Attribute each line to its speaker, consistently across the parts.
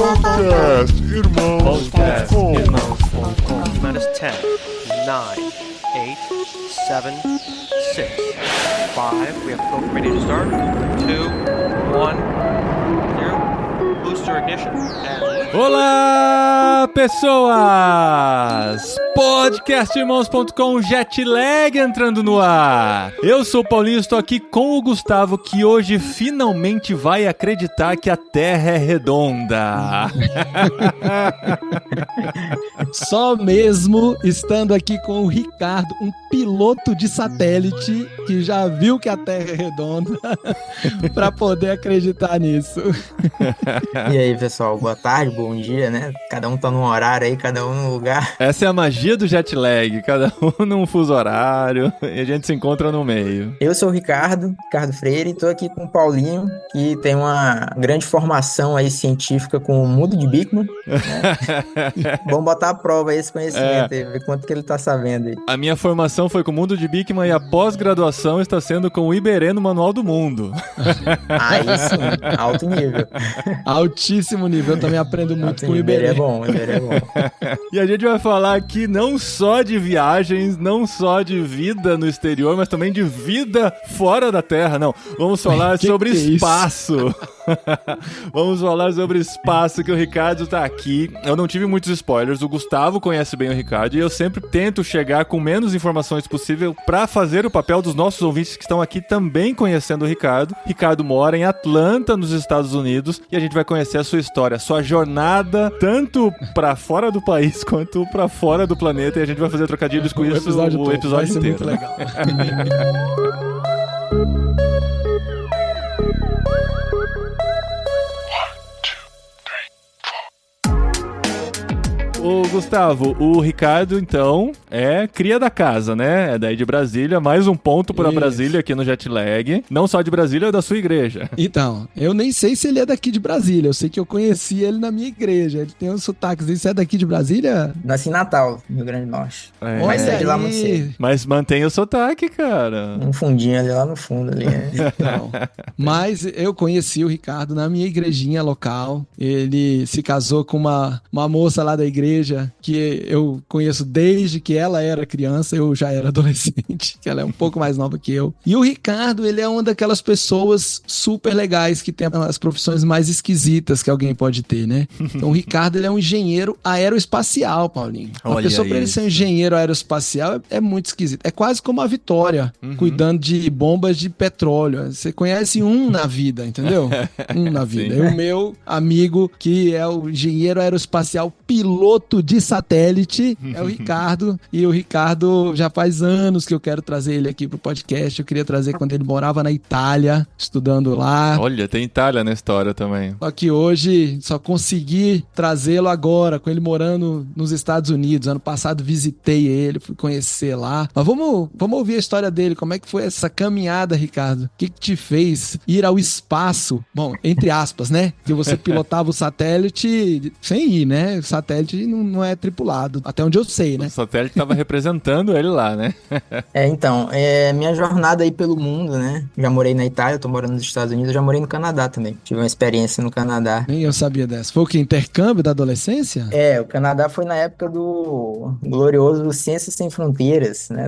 Speaker 1: Podcastirmãos.com.
Speaker 2: Minus 10, 9, 8, 7, 6, 5. We have both ready to start. 2, 1, 0. Booster ignition and...
Speaker 3: Olá, pessoas! Podcastirmãos.com, Jetlag entrando no ar. Eu sou o Paulinho, estou aqui com o Gustavo, que hoje finalmente vai acreditar que a Terra é redonda.
Speaker 4: Só mesmo estando aqui com o Ricardo, um piloto de satélite que já viu que a Terra é redonda, para poder acreditar nisso.
Speaker 5: E aí, pessoal, boa tarde, bom dia, né? Cada um tá num horário aí, cada um num lugar.
Speaker 3: Essa é a magia do jet lag, cada um num fuso horário e a gente se encontra no meio.
Speaker 5: Eu sou o Ricardo Freire, e tô aqui com o Paulinho, que tem uma grande formação aí científica com o mundo de Bickman, né? Vamos botar à prova aí esse conhecimento aí, ver quanto que ele tá sabendo aí.
Speaker 3: A minha formação foi com o mundo de Bickman e a pós-graduação está sendo com o Iberê no Manual do Mundo.
Speaker 5: Aí sim, alto nível.
Speaker 4: Altíssimo nível, eu também aprendo muito
Speaker 5: Alto
Speaker 4: com o
Speaker 5: nível,
Speaker 4: Iberê.
Speaker 5: é bom.
Speaker 3: E a gente vai falar aqui não só de viagens, não só de vida no exterior, mas também de vida fora da Terra. Não, vamos falar sobre espaço. Vamos falar sobre espaço, que o Ricardo tá aqui. Eu não tive muitos spoilers, o Gustavo conhece bem o Ricardo e eu sempre tento chegar com menos informações possível pra fazer o papel dos nossos ouvintes que estão aqui também conhecendo o Ricardo. Ricardo mora em Atlanta, nos Estados Unidos, e a gente vai conhecer a sua história, a sua jornada, tanto pra fora do país quanto pra fora do planeta, e a gente vai fazer trocadilhos com isso o episódio
Speaker 4: vai ser
Speaker 3: inteiro.
Speaker 4: muito legal.
Speaker 3: Ô, Gustavo, o Ricardo, então, é cria da casa, né? É daí de Brasília, mais um ponto pra
Speaker 4: Isso.
Speaker 3: Brasília aqui no Jetlag. Não só de Brasília, é da sua igreja.
Speaker 4: Então, eu nem sei se ele é daqui de Brasília, eu sei que eu conheci ele na minha igreja, ele tem uns sotaques. Isso é daqui de Brasília?
Speaker 5: Nasci em Natal, no Rio Grande do Norte.
Speaker 3: É.
Speaker 5: Mas saí de lá
Speaker 4: aí.
Speaker 5: muito cedo.
Speaker 3: Mas mantém o sotaque, cara.
Speaker 5: Um fundinho ali lá no fundo ali, né?
Speaker 4: Então, mas eu conheci o Ricardo na minha igrejinha local. Ele se casou com uma moça lá da igreja que eu conheço desde que ela era criança, eu já era adolescente, que ela é um pouco mais nova que eu. E o Ricardo, ele é uma daquelas pessoas super legais que tem as profissões mais esquisitas que alguém pode ter, né? Então o Ricardo, ele é um engenheiro aeroespacial, Paulinho. Uma
Speaker 3: Olha
Speaker 4: pessoa, pra ele
Speaker 3: isso.
Speaker 4: ser um engenheiro aeroespacial é muito esquisito. É quase como a Vitória, cuidando de bombas de petróleo. Você conhece um na vida, entendeu? Um na vida.
Speaker 3: Sim.
Speaker 4: E o meu amigo, que é o engenheiro aeroespacial piloto de satélite, é o Ricardo. E o Ricardo, já faz anos que eu quero trazer ele aqui pro podcast. Eu queria trazer quando ele morava na Itália, estudando lá.
Speaker 3: Olha, tem Itália na história também.
Speaker 4: Só que hoje só consegui trazê-lo agora, com ele morando nos Estados Unidos. Ano passado visitei ele, fui conhecer lá. Mas vamos ouvir a história dele. Como é que foi essa caminhada, Ricardo? O que te fez ir ao espaço? Bom, entre aspas, né? Que você pilotava o satélite sem ir, né? O satélite não é tripulado, até onde eu sei, né?
Speaker 3: O satélite tava representando ele lá, né?
Speaker 5: Então, minha jornada aí pelo mundo, né? Já morei na Itália, tô morando nos Estados Unidos, já morei no Canadá também. Tive uma experiência no Canadá.
Speaker 4: Nem eu sabia dessa. Foi o que? Intercâmbio da adolescência?
Speaker 5: O Canadá foi na época do glorioso Ciências Sem Fronteiras, né?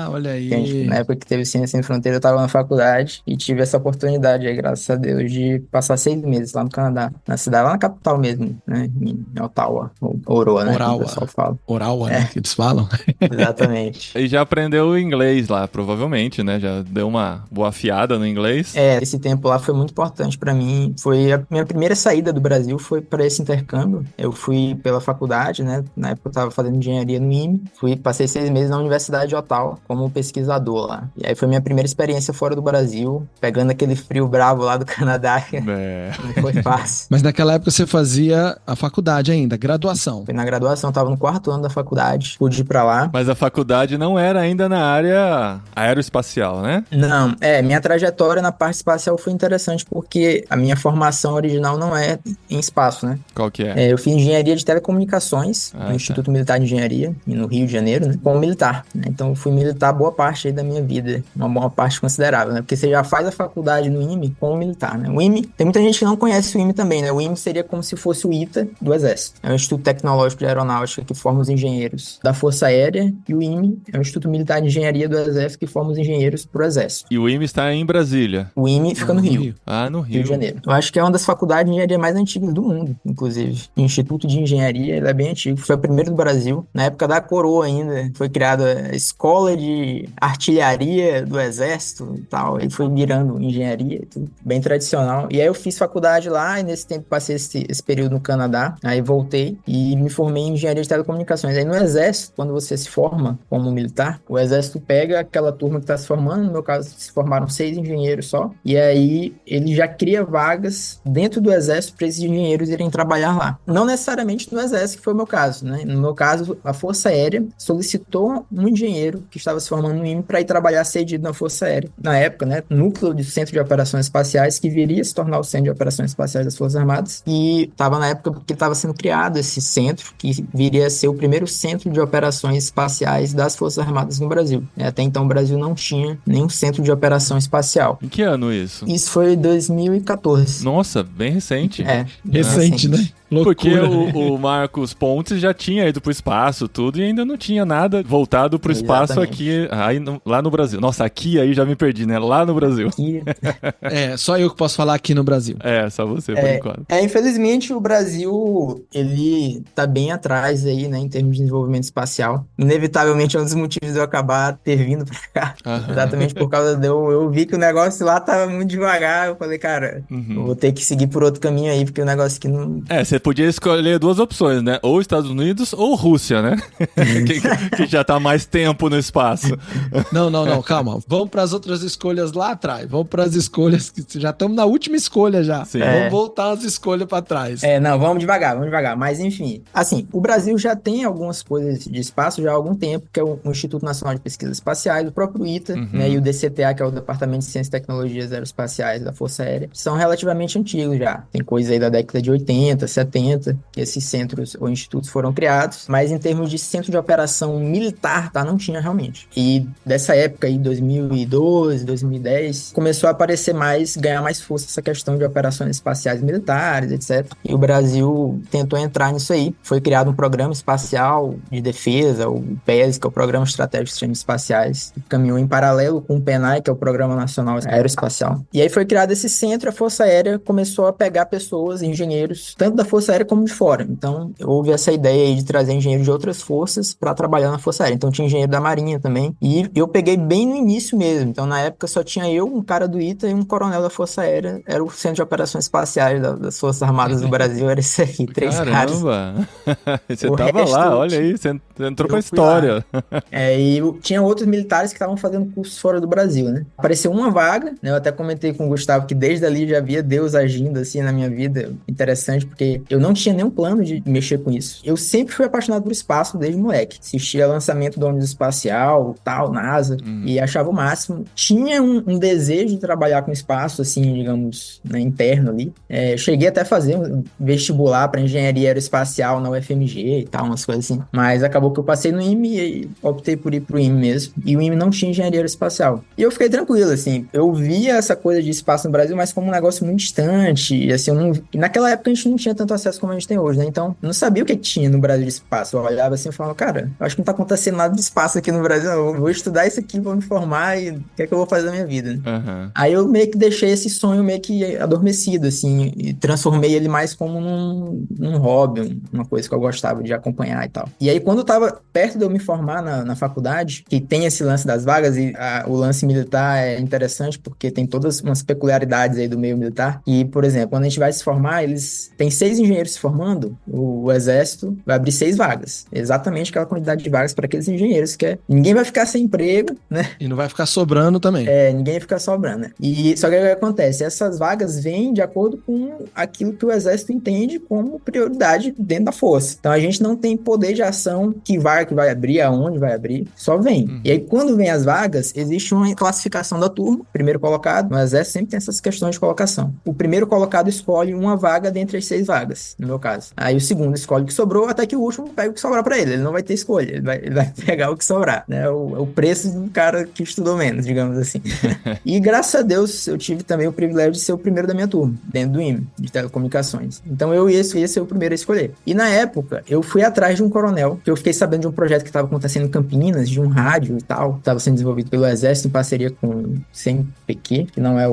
Speaker 4: Olha aí.
Speaker 5: Na época que teve Ciências Sem Fronteiras, eu tava na faculdade e tive essa oportunidade aí, graças a Deus, de passar 6 meses lá no Canadá, na cidade, lá na capital mesmo, né? Em Ottawa, ou Oroa, né?
Speaker 4: Orawa.
Speaker 5: Que o pessoal fala.
Speaker 4: Oral, né? Que eles falam.
Speaker 5: Exatamente.
Speaker 3: E já aprendeu inglês lá, provavelmente, né? Já deu uma boa afiada no inglês.
Speaker 5: Esse tempo lá foi muito importante pra mim. Foi a minha primeira saída do Brasil, foi para esse intercâmbio. Eu fui pela faculdade, né? Na época eu tava fazendo engenharia no IME. Passei 6 meses na Universidade de Ottawa como pesquisador lá. E aí foi minha primeira experiência fora do Brasil, pegando aquele frio bravo lá do Canadá. Não foi fácil.
Speaker 4: Mas naquela época você fazia a faculdade ainda, graduação.
Speaker 5: Foi na graduação, eu tava no 4º ano da faculdade, pude ir pra lá.
Speaker 3: Mas a faculdade não era ainda na área aeroespacial, né?
Speaker 5: Não, minha trajetória na parte espacial foi interessante porque a minha formação original não é em espaço, né?
Speaker 3: Qual que é?
Speaker 5: Eu fiz engenharia de telecomunicações no Instituto Militar de Engenharia, no Rio de Janeiro, né? Como militar, né? Então eu fui militar militar boa parte aí da minha vida, uma boa parte considerável, né? Porque você já faz a faculdade no IME como militar, né? O IME, tem muita gente que não conhece o IME também, né? O IME seria como se fosse o ITA do Exército. É o Instituto Tecnológico de Aeronáutica que forma os engenheiros da Força Aérea, e o IME é o Instituto Militar de Engenharia do Exército que forma os engenheiros pro Exército.
Speaker 3: E o IME está em Brasília.
Speaker 5: O IME fica no Rio.
Speaker 3: Ah, no
Speaker 5: Rio de Janeiro. Eu acho que é uma das faculdades de engenharia mais antigas do mundo, inclusive. O Instituto de Engenharia, ele é bem antigo. Foi o primeiro do Brasil. Na época da coroa ainda, foi criada a Escola de Artilharia do Exército e tal. Ele foi virando engenharia, tudo bem tradicional. E aí eu fiz faculdade lá, e nesse tempo passei esse período no Canadá. Aí voltei e me formei em engenharia de telecomunicações. Aí no Exército, quando você se forma como militar, o Exército pega aquela turma que está se formando. No meu caso, se formaram 6 engenheiros só. E aí ele já cria vagas dentro do Exército para esses engenheiros irem trabalhar lá. Não necessariamente no Exército, que foi o meu caso, né? No meu caso, a Força Aérea solicitou um engenheiro que estava se formando no IME para ir trabalhar cedido na Força Aérea. Na época, né? Núcleo de Centro de Operações Espaciais, que viria a se tornar o Centro de Operações Espaciais das Forças Armadas. E estava na época que estava sendo criado esse centro, que viria a ser o primeiro centro de operações espaciais das Forças Armadas no Brasil. Até então o Brasil não tinha nenhum centro de operação espacial.
Speaker 3: Em que ano isso?
Speaker 5: Isso foi 2014.
Speaker 3: Nossa, bem recente.
Speaker 4: Recente, né? Loucura.
Speaker 3: Porque o Marcos Pontes já tinha ido pro espaço, tudo, e ainda não tinha nada voltado pro espaço aqui, lá no Brasil. Nossa, aqui aí já me perdi, né? Lá no Brasil.
Speaker 4: Só eu que posso falar aqui no Brasil.
Speaker 3: Só você, por enquanto.
Speaker 5: Infelizmente, o Brasil, ele tá bem atrás aí, né, em termos de desenvolvimento espacial. Inevitavelmente é um dos motivos de eu acabar ter vindo pra cá. Exatamente por causa de eu vi que o negócio lá tava muito devagar. Eu falei, cara, eu vou ter que seguir por outro caminho aí, porque o negócio aqui não...
Speaker 3: Você podia escolher 2 opções, né? Ou Estados Unidos ou Rússia, né? que já tá há mais tempo no espaço.
Speaker 4: Não, calma. Vamos para as outras escolhas lá atrás. Vamos para as escolhas que já estamos na última escolha já.
Speaker 3: Sim.
Speaker 4: Vamos voltar as escolhas para trás.
Speaker 5: Não, vamos devagar. Mas enfim, assim, o Brasil já tem algumas coisas de espaço já há algum tempo, que é o Instituto Nacional de Pesquisas Espaciais, o próprio ITA, né, e o DCTA, que é o Departamento de Ciências e Tecnologias Aeroespaciais da Força Aérea, são relativamente antigos já. Tem coisa aí da década de 80, 70, que esses centros ou institutos foram criados, mas em termos de centro de operação militar, tá, não tinha realmente. E dessa época aí, 2012, 2010, começou a aparecer mais, ganhar mais força essa questão de operações espaciais militares, etc. E o Brasil tentou entrar nisso aí. Foi criado um programa espacial de defesa, o PES, que é o Programa Estratégico de Sistemas Espaciais, que caminhou em paralelo com o PENAI, que é o Programa Nacional Aeroespacial. E aí foi criado esse centro, a Força Aérea começou a pegar pessoas, engenheiros, tanto da Força Aérea como de fora. Então, houve essa ideia aí de trazer engenheiros de outras forças para trabalhar na Força Aérea. Então, tinha engenheiro da Marinha também. E eu peguei bem no início mesmo. Então, na época, só tinha eu, um cara do ITA e um coronel da Força Aérea. Era o Centro de Operações Espaciais das Forças Armadas do Brasil. Era esse aqui, 3 caras.
Speaker 3: Caramba! Você tava lá, olha aí. Você entrou pra história.
Speaker 5: E tinha outros militares que estavam fazendo cursos fora do Brasil, né? Apareceu uma vaga, né? Eu até comentei com o Gustavo que desde ali já via Deus agindo assim na minha vida. Interessante, porque eu não tinha nenhum plano de mexer com isso. Eu sempre fui apaixonado por espaço desde moleque. Assistia lançamento do ônibus espacial, tal, NASA, e achava o máximo. Tinha um desejo de trabalhar com espaço, assim, digamos, né, interno ali. Cheguei até a fazer um vestibular para engenharia aeroespacial na UFMG e tal, umas coisas assim. Mas acabou que eu passei no IME e optei por ir pro IME mesmo. E o IME não tinha engenharia aeroespacial. E eu fiquei tranquilo, assim. Eu via essa coisa de espaço no Brasil, mas como um negócio muito distante. E assim, e naquela época a gente não tinha tanto acesso como a gente tem hoje, né? Então, eu não sabia o que tinha no Brasil de espaço. Eu olhava assim e falava, cara, eu acho que não tá acontecendo nada de espaço aqui no Brasil. Eu vou estudar isso aqui, vou me formar e o que é que eu vou fazer da minha vida? Aí eu meio que deixei esse sonho meio que adormecido, assim, e transformei ele mais como num hobby, uma coisa que eu gostava de acompanhar e tal. E aí, quando eu tava perto de eu me formar na faculdade, que tem esse lance das vagas, e o lance militar é interessante porque tem todas umas peculiaridades aí do meio militar. E, por exemplo, quando a gente vai se formar, eles têm 6 engenheiros se formando, o Exército vai abrir 6 vagas. Exatamente aquela quantidade de vagas para aqueles engenheiros que ninguém vai ficar sem emprego, né?
Speaker 4: E não vai ficar sobrando também.
Speaker 5: Ninguém vai ficar sobrando, né? E só que o que acontece? Essas vagas vêm de acordo com aquilo que o Exército entende como prioridade dentro da força. Então a gente não tem poder de ação que vai abrir, aonde vai abrir, só vem. E aí quando vem as vagas, existe uma classificação da turma, primeiro colocado, no Exército sempre tem essas questões de colocação. O primeiro colocado escolhe uma vaga dentre as 6 vagas. vagas, no meu caso. Aí o segundo escolhe o que sobrou, até que o último pega o que sobrar pra ele. Ele não vai ter escolha, ele vai pegar o que sobrar, né? É o preço do cara que estudou menos, digamos assim. E graças a Deus eu tive também o privilégio de ser o primeiro da minha turma, dentro do IME, de telecomunicações. Então eu ia ser o primeiro a escolher. E na época, eu fui atrás de um coronel, que eu fiquei sabendo de um projeto que estava acontecendo em Campinas, de um rádio e tal, estava sendo desenvolvido pelo Exército em parceria com o CNPq, que não é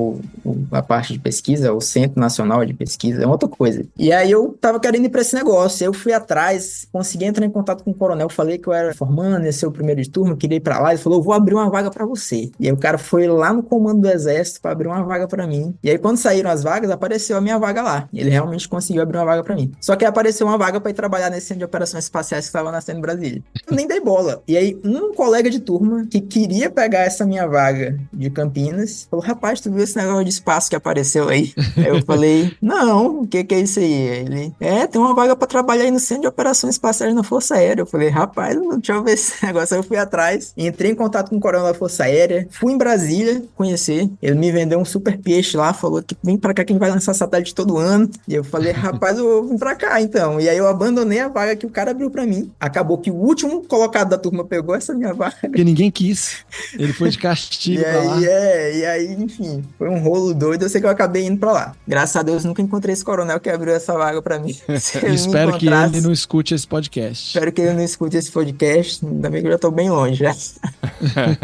Speaker 5: a parte de pesquisa, é o Centro Nacional de Pesquisa, é outra coisa. E aí eu tava querendo ir pra esse negócio, eu fui atrás, consegui entrar em contato com o coronel, falei que eu era formando, ia ser o primeiro de turma, queria ir pra lá, ele falou, eu vou abrir uma vaga pra você. E aí o cara foi lá no comando do Exército pra abrir uma vaga pra mim. E aí quando saíram as vagas, apareceu a minha vaga lá. Ele realmente conseguiu abrir uma vaga pra mim. Só que apareceu uma vaga pra ir trabalhar nesse centro de operações espaciais que estava nascendo em Brasília. Eu nem dei bola. E aí um colega de turma que queria pegar essa minha vaga de Campinas, falou, rapaz, tu viu esse negócio de espaço que apareceu aí? Aí eu falei, não, o que é isso aí? Ele, tem uma vaga pra trabalhar aí no Centro de Operações Espaciais na Força Aérea. Eu falei, rapaz, deixa eu ver esse negócio. Aí eu fui atrás, entrei em contato com o coronel da Força Aérea, fui em Brasília conhecer, ele me vendeu um super peixe lá, falou que vem pra cá que a gente vai lançar satélite todo ano. E eu falei, rapaz, eu vou vir pra cá então. E aí eu abandonei a vaga que o cara abriu pra mim. Acabou que o último colocado da turma pegou essa minha vaga.
Speaker 4: Porque ninguém quis. Ele foi de castigo pra lá.
Speaker 5: E aí, enfim, foi um rolo doido. Eu sei que eu acabei indo pra lá. Graças a Deus, nunca encontrei esse coronel que abriu essa vaga pra mim.
Speaker 4: Espero que ele não escute esse podcast.
Speaker 5: Espero que ele não escute esse podcast. Ainda bem que eu já tô bem longe já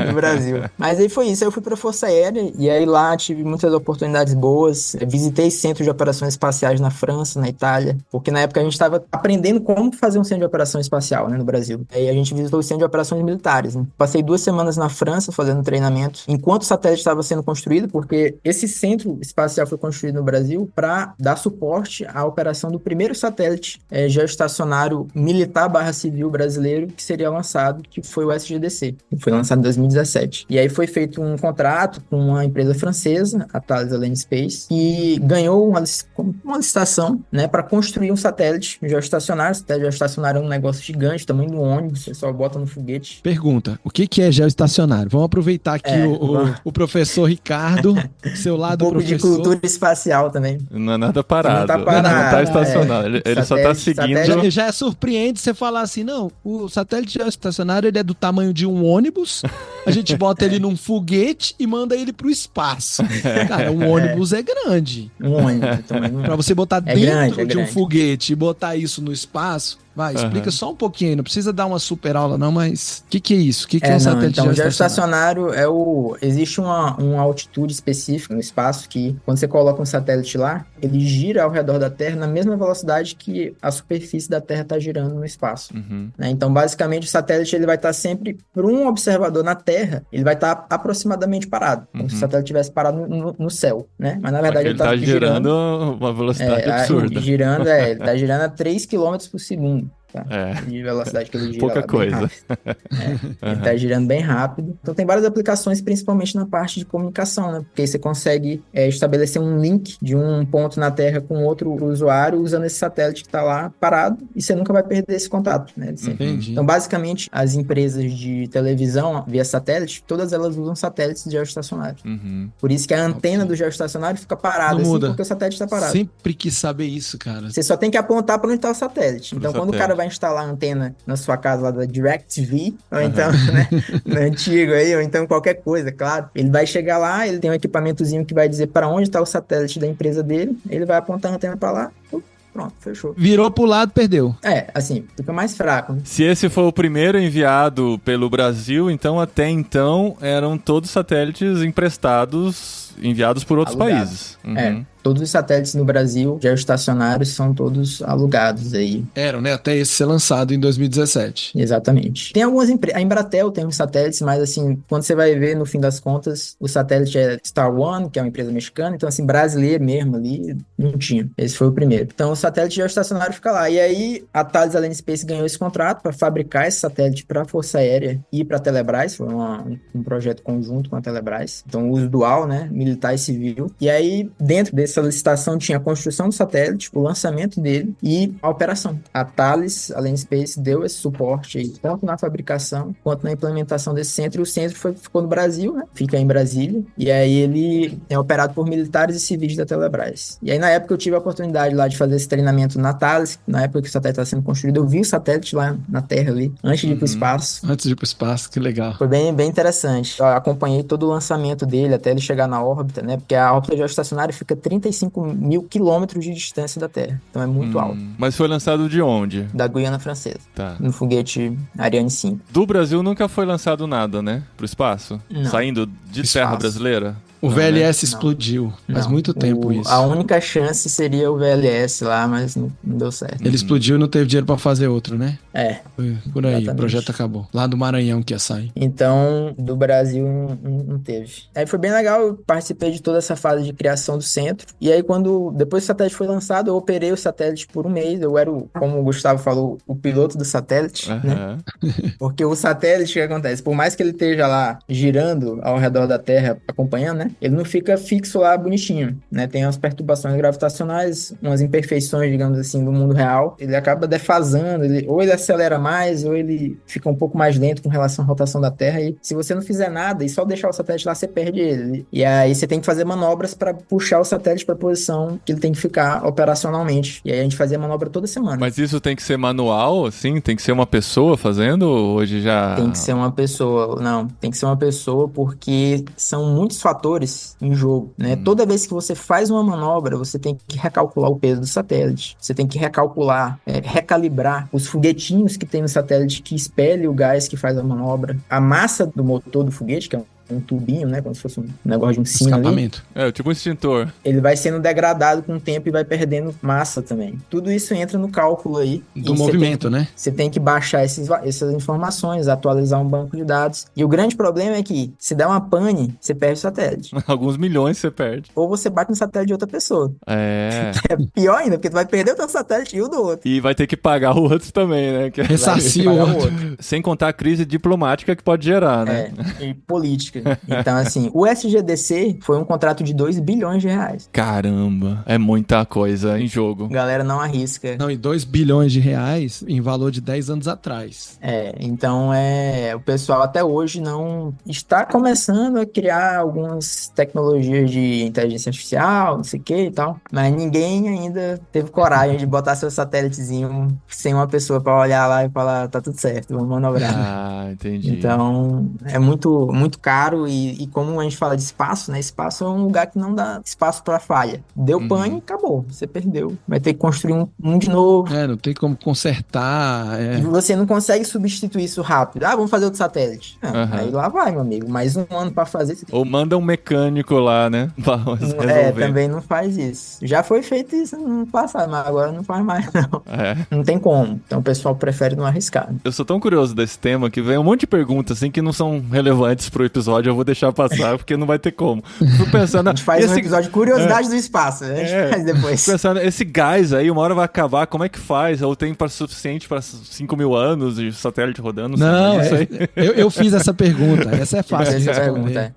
Speaker 5: no Brasil. Mas aí foi isso. Aí eu fui pra Força Aérea e aí lá tive muitas oportunidades boas. Eu visitei centros de operações espaciais na França, na Itália, porque na época a gente estava aprendendo como fazer um centro de operação espacial, né, no Brasil. Aí a gente visitou o centro de operações militares, né? Passei 2 semanas na França fazendo treinamento enquanto o satélite estava sendo construído, porque esse centro espacial foi construído no Brasil para dar suporte à operação do primeiro satélite geoestacionário militar/civil brasileiro que seria lançado, que foi o SGDC, que foi lançado em 2017. E aí foi feito um contrato com uma empresa francesa, a Thales Alenia Space, que ganhou uma licitação, né, para construir um satélite geoestacionário. O satélite geoestacionário é um negócio gigante, tamanho do ônibus, você só bota no foguete.
Speaker 4: Pergunta, o que é geoestacionário? Vamos aproveitar aqui o professor Ricardo, seu lado
Speaker 5: um pouco
Speaker 4: professor.
Speaker 5: de cultura espacial também.
Speaker 3: Não é nada parado.
Speaker 5: Não tá parado,
Speaker 3: não tá estacionado. Ele só tá seguindo.
Speaker 4: Já surpreende você falar assim, não, o satélite geoestacionário ele é do tamanho de um ônibus, a gente bota ele num foguete e manda ele pro espaço. Cara, um ônibus é grande.
Speaker 5: Um ônibus também.
Speaker 4: Pra você botar dentro de um foguete e botar isso no espaço. Vai, explica só um pouquinho aí, não precisa dar uma super aula não, mas o que é isso? O que é um satélite
Speaker 5: geoestacionário? Existe uma altitude específica no espaço que, quando você coloca um satélite lá, ele gira ao redor da Terra na mesma velocidade que a superfície da Terra está girando no espaço. Né? Então, basicamente, o satélite ele vai estar sempre, para um observador na Terra, ele vai estar aproximadamente parado, como se o satélite estivesse parado no céu, né? Mas, na verdade, ele está girando
Speaker 3: uma velocidade absurda.
Speaker 5: Ele está girando a 3 km por segundo. Tá? De velocidade que ele gira.
Speaker 3: Pouca coisa.
Speaker 5: Ele tá girando bem rápido. Então tem várias aplicações, principalmente na parte de comunicação, né? Porque aí você consegue estabelecer um link de um ponto na Terra com outro usuário usando esse satélite que tá lá parado e você nunca vai perder esse contato, né? Então, basicamente, as empresas de televisão via satélite, todas elas usam satélites geoestacionários. Por isso que a antena do geoestacionário fica parada, assim, porque o satélite tá parado.
Speaker 4: Sempre quis saber isso, cara.
Speaker 5: Você só tem que apontar para onde tá o satélite. Então, quando o cara vai instalar a antena na sua casa lá da DirecTV, ou então, né, no antigo aí, ou então qualquer coisa, claro. Ele vai chegar lá, ele tem um equipamentozinho que vai dizer para onde está o satélite da empresa dele, ele vai apontar a antena para lá, pronto, fechou.
Speaker 4: Virou pro lado, perdeu.
Speaker 5: Assim, fica mais fraco. Né?
Speaker 3: Se esse for o primeiro enviado pelo Brasil, então até então eram todos satélites enviados por outros países.
Speaker 5: Todos os satélites no Brasil, geoestacionários, são todos alugados aí.
Speaker 4: Eram, né? Até esse ser lançado em 2017.
Speaker 5: Exatamente. Tem algumas empresas, a Embratel tem uns satélites, mas assim, quando você vai ver, no fim das contas, o satélite é Star One, que é uma empresa mexicana, então assim, brasileiro mesmo ali, não tinha. Esse foi o primeiro. Então o satélite geoestacionário fica lá. E aí, a Thales Alenia Space ganhou esse contrato para fabricar esse satélite para a Força Aérea e para a Telebrás, foi um projeto conjunto com a Telebrás. Então, uso dual, né? Militar e civil. E aí, dentro desse essa licitação tinha a construção do satélite, o lançamento dele e a operação. A Thales, Alenia Space, deu esse suporte aí, tanto na fabricação quanto na implementação desse centro. E o centro ficou no Brasil, né? Fica em Brasília. E aí ele é operado por militares e civis da Telebrás. E aí na época eu tive a oportunidade lá de fazer esse treinamento na Thales, na época que o satélite estava sendo construído, eu vi o satélite lá na Terra ali, antes de ir para o espaço.
Speaker 4: Antes de ir para o espaço, que legal.
Speaker 5: Foi bem interessante. Eu acompanhei todo o lançamento dele até ele chegar na órbita, né? Porque a órbita geoestacionária fica a 35 mil quilômetros de distância da Terra. Então é muito alto.
Speaker 3: Mas foi lançado de onde?
Speaker 5: Da Guiana Francesa.
Speaker 3: Tá.
Speaker 5: No foguete Ariane 5.
Speaker 3: Do Brasil nunca foi lançado nada, né? Pro espaço?
Speaker 5: Não.
Speaker 3: Saindo de terra brasileira?
Speaker 4: O
Speaker 3: Não,
Speaker 4: VLS
Speaker 3: né?
Speaker 4: explodiu. Faz
Speaker 5: Não.
Speaker 4: muito tempo isso.
Speaker 5: A única chance seria o VLS lá, mas não deu certo.
Speaker 4: Ele explodiu e não teve dinheiro pra fazer outro, né?
Speaker 5: É.
Speaker 4: Foi por aí,
Speaker 5: Exatamente.
Speaker 4: o projeto acabou. Lá do Maranhão que ia sair.
Speaker 5: Então, do Brasil não teve. Aí foi bem legal, eu participei de toda essa fase de criação do centro. E aí, depois que o satélite foi lançado, eu operei o satélite por um mês. Eu era, como o Gustavo falou, o piloto do satélite, né? Porque o satélite, o que acontece? Por mais que ele esteja lá girando ao redor da Terra, acompanhando, né? Ele não fica fixo lá bonitinho, né? Tem umas perturbações gravitacionais, umas imperfeições, digamos assim, do mundo real. Ele acaba defasando, ou ele acelera mais, ou ele fica um pouco mais lento com relação à rotação da Terra. E se você não fizer nada e só deixar o satélite lá, você perde ele. E aí você tem que fazer manobras para puxar o satélite para a posição que ele tem que ficar operacionalmente. E aí a gente fazia manobra toda semana.
Speaker 3: Mas isso tem que ser manual, assim? Tem que ser uma pessoa fazendo? Ou hoje já...
Speaker 5: Tem que ser uma pessoa. Não, tem que ser uma pessoa porque são muitos fatores em jogo, né? Toda vez que você faz uma manobra, você tem que recalcular o peso do satélite. Você tem que recalcular, recalibrar os foguetinhos que tem no satélite que expele o gás que faz a manobra. A massa do motor do foguete, que é um tubinho, né? Como se fosse um negócio de um sino
Speaker 4: escapamento.
Speaker 3: Ali. Tipo um extintor.
Speaker 5: Ele vai sendo degradado com o tempo e vai perdendo massa também. Tudo isso entra no cálculo aí.
Speaker 4: Do movimento, né?
Speaker 5: Você tem que baixar essas informações, atualizar um banco de dados. E o grande problema é que, se der uma pane, você perde o satélite.
Speaker 3: Alguns milhões você perde.
Speaker 5: Ou você bate no satélite de outra pessoa.
Speaker 3: É
Speaker 5: pior ainda, porque tu vai perder o teu satélite e o do outro.
Speaker 3: E vai ter que pagar o outro também, né?
Speaker 4: Ressarcir o outro.
Speaker 3: Sem contar a crise diplomática que pode gerar, né?
Speaker 5: E política. Então, assim, o SGDC foi um contrato de 2 bilhões de reais.
Speaker 3: Caramba, é muita coisa em jogo.
Speaker 5: Galera não arrisca.
Speaker 4: Não, e 2 bilhões de reais em valor de 10 anos atrás.
Speaker 5: Então o pessoal até hoje não está começando a criar algumas tecnologias de inteligência artificial, não sei o que e tal, mas ninguém ainda teve coragem de botar seu satélitezinho sem uma pessoa para olhar lá e falar, tá tudo certo, vamos manobrar.
Speaker 3: Ah, entendi.
Speaker 5: Então, é muito, muito caro e como a gente fala de espaço, né? Espaço é um lugar que não dá espaço para falha. Deu pane, acabou. Você perdeu. Vai ter que construir um de novo.
Speaker 4: Não tem como consertar.
Speaker 5: E você não consegue substituir isso rápido. Vamos fazer outro satélite. Aí lá vai, meu amigo. Mais um ano para fazer.
Speaker 3: Ou manda um mecânico lá, né? Pra resolver.
Speaker 5: Também não faz isso. Já foi feito isso no passado, mas agora não faz mais, não. Não tem como. Então o pessoal prefere não arriscar.
Speaker 3: Eu sou tão curioso desse tema que vem um monte de perguntas assim que não são relevantes pro episódio. Eu vou deixar passar porque não vai ter como. Fui pensando,
Speaker 5: a gente faz um episódio de curiosidade do espaço. A gente faz depois.
Speaker 3: Pensando, esse gás aí, uma hora vai acabar, como é que faz? Ou tem suficiente para 5 mil anos de satélite rodando?
Speaker 4: Não, eu fiz essa pergunta. Essa é fácil de responder.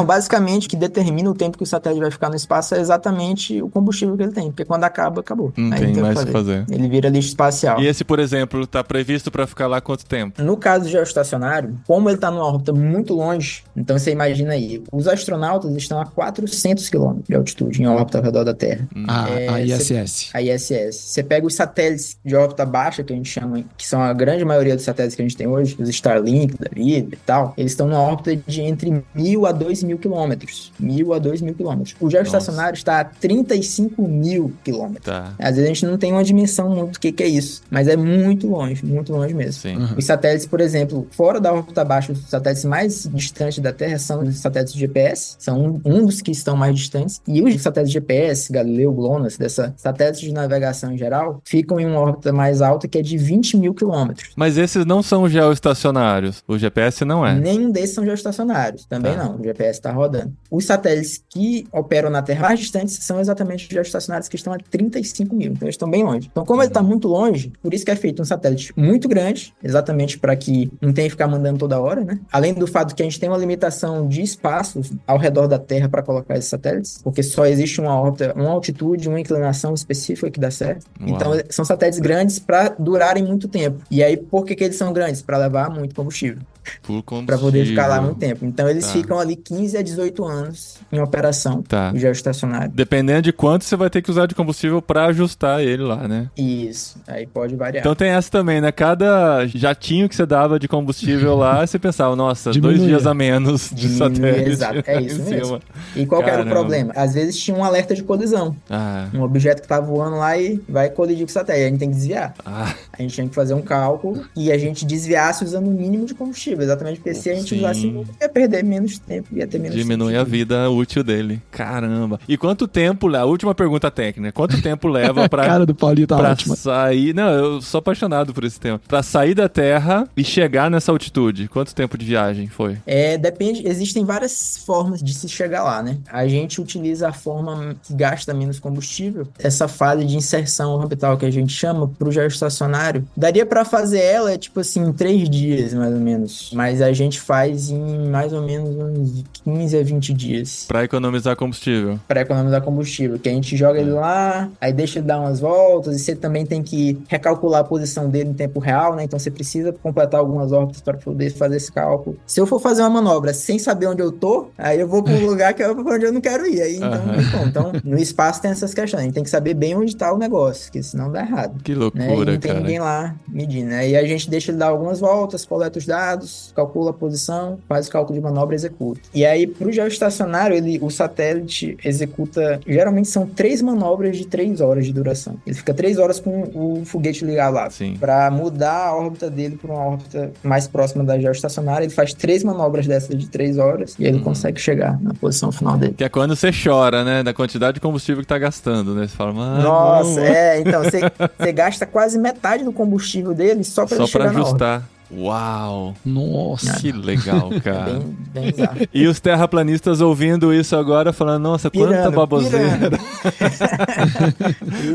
Speaker 5: Basicamente, o que determina o tempo que o satélite vai ficar no espaço é exatamente o combustível que ele tem. Porque quando acaba, acabou.
Speaker 3: Não tem mais o que fazer.
Speaker 5: Ele vira lixo espacial.
Speaker 3: E esse, por exemplo, tá previsto para ficar lá quanto tempo?
Speaker 5: No caso do geoestacionário, como ele tá numa órbita muito longe, então você imagina aí, os astronautas estão a 400 km de altitude em órbita ao redor da Terra.
Speaker 4: A ISS.
Speaker 5: A ISS. Você pega os satélites de órbita baixa, que a gente chama, que são a grande maioria dos satélites que a gente tem hoje, os Starlink da vida e tal, eles estão numa órbita de entre 1.000 a 2.000 quilômetros. 1.000 a 2.000 quilômetros. O geoestacionário está a 35 mil quilômetros.
Speaker 3: Tá.
Speaker 5: Às vezes a gente não tem uma dimensão muito do que é isso, mas é muito longe mesmo.
Speaker 3: Sim.
Speaker 5: Os satélites, por exemplo, fora da órbita baixa, os satélites mais distantes da Terra são os satélites de GPS, são um dos que estão mais distantes, e os satélites de GPS, Galileu, GLONASS, satélites de navegação em geral, ficam em uma órbita mais alta que é de 20 mil quilômetros.
Speaker 3: Mas esses não são geoestacionários, o GPS não é.
Speaker 5: Nenhum desses são geoestacionários, também não, o GPS está rodando. Os satélites que operam na Terra mais distantes são exatamente os geoestacionários que estão a 35 mil, então eles estão bem longe. Então, como ele está muito longe, por isso que é feito um satélite muito grande, exatamente para que não tenha que ficar mandando toda hora, né? Além do fato que a gente tem uma limitação limitação de espaço ao redor da Terra para colocar esses satélites, porque só existe uma órbita, uma altitude, uma inclinação específica que dá certo.
Speaker 3: Uau.
Speaker 5: Então, são satélites grandes para durarem muito tempo. E aí, por que eles são grandes? Para levar muito combustível.
Speaker 3: Por combustível.
Speaker 5: Para poder ficar lá muito tempo. Então, eles
Speaker 3: Tá.
Speaker 5: ficam ali 15 a 18 anos em operação,
Speaker 3: Tá.
Speaker 5: o geoestacionário.
Speaker 3: Dependendo de quanto você vai ter que usar de combustível pra ajustar ele lá, né?
Speaker 5: Isso. Aí pode variar.
Speaker 3: Então tem essa também, né? Cada jatinho que você dava de combustível lá, você pensava, nossa,
Speaker 4: Diminuía.
Speaker 3: 2 dias a menos de
Speaker 5: Diminui,
Speaker 3: satélite.
Speaker 5: exato, é isso
Speaker 3: em
Speaker 5: mesmo.
Speaker 3: cima.
Speaker 5: E qual que era o
Speaker 3: Caramba.
Speaker 5: problema? Às vezes tinha um alerta de colisão.
Speaker 3: Ah,
Speaker 5: Um objeto que tá voando lá e vai colidir com o satélite. A gente tem que desviar.
Speaker 3: ah,
Speaker 5: A gente tinha que fazer um cálculo e a gente desviasse usando o mínimo de combustível. Exatamente porque se a gente
Speaker 3: Sim.
Speaker 5: usasse muito, ia perder menos tempo, ia ter menos
Speaker 3: diminui
Speaker 5: sentido.
Speaker 3: a vida útil dele. Caramba. E quanto tempo, a última pergunta técnica, quanto tempo leva
Speaker 4: A
Speaker 3: pra,
Speaker 4: cara do Paulinho tá
Speaker 3: pra
Speaker 4: ótima.
Speaker 3: sair... Não, eu sou apaixonado por esse tema. Pra sair da Terra e chegar nessa altitude, quanto tempo de viagem foi?
Speaker 5: Depende, existem várias formas de se chegar lá, né? A gente utiliza a forma que gasta menos combustível, essa fase de inserção orbital que a gente chama pro geoestacionário. Daria pra fazer ela, tipo assim, em 3 dias, mais ou menos. Mas a gente faz em mais ou menos uns 15 a 20 dias.
Speaker 3: Pra economizar combustível.
Speaker 5: Para economizar combustível, que a gente joga ele lá, aí deixa ele dar umas voltas, e você também tem que recalcular a posição dele em tempo real, né? Então você precisa completar algumas órbitas para poder fazer esse cálculo. Se eu for fazer uma manobra sem saber onde eu tô, aí eu vou para um lugar que é onde eu não quero ir. Aí então não tem como. Então, no espaço tem essas questões. A gente tem que saber bem onde tá o negócio, porque senão dá errado.
Speaker 3: Que
Speaker 5: Né? E
Speaker 3: loucura,
Speaker 5: não tem
Speaker 3: cara.
Speaker 5: ninguém lá medindo, né? E a gente deixa ele dar algumas voltas, coleta os dados, calcula a posição, faz o cálculo de manobra e executa. E aí, pro geoestacionário, o satélite executa, geralmente são 3 manobras de 3 horas de duração. Ele fica 3 horas com o foguete ligado lá.
Speaker 3: Sim.
Speaker 5: Pra mudar a órbita dele para uma órbita mais próxima da geoestacionária, ele faz 3 manobras dessas de 3 horas e ele consegue chegar na posição final dele.
Speaker 3: Que é quando você chora, né? Da quantidade de combustível que tá gastando, né? Você fala, mano...
Speaker 5: Nossa, então você gasta quase metade do combustível dele só pra
Speaker 3: Só
Speaker 5: ele
Speaker 3: pra
Speaker 5: chegar na órbita.
Speaker 3: ajustar. Uau!
Speaker 4: Nossa.
Speaker 3: Que legal, cara.
Speaker 5: Bem bizarro.
Speaker 3: E os terraplanistas ouvindo isso agora, falando, nossa, quanta
Speaker 5: Pirando,
Speaker 3: baboseira.
Speaker 5: pirando.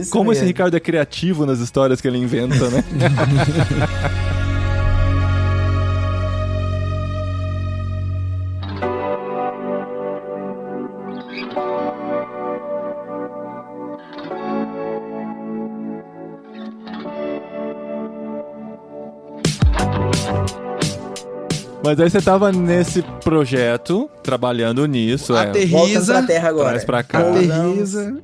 Speaker 5: Isso
Speaker 3: Como esse
Speaker 5: mesmo.
Speaker 3: Ricardo é criativo nas histórias que ele inventa, né? Mas aí você tava nesse projeto, trabalhando nisso.
Speaker 5: Voltando
Speaker 4: Aterriza.
Speaker 5: pra Terra agora.
Speaker 3: Traz pra cá.
Speaker 4: Aterriza.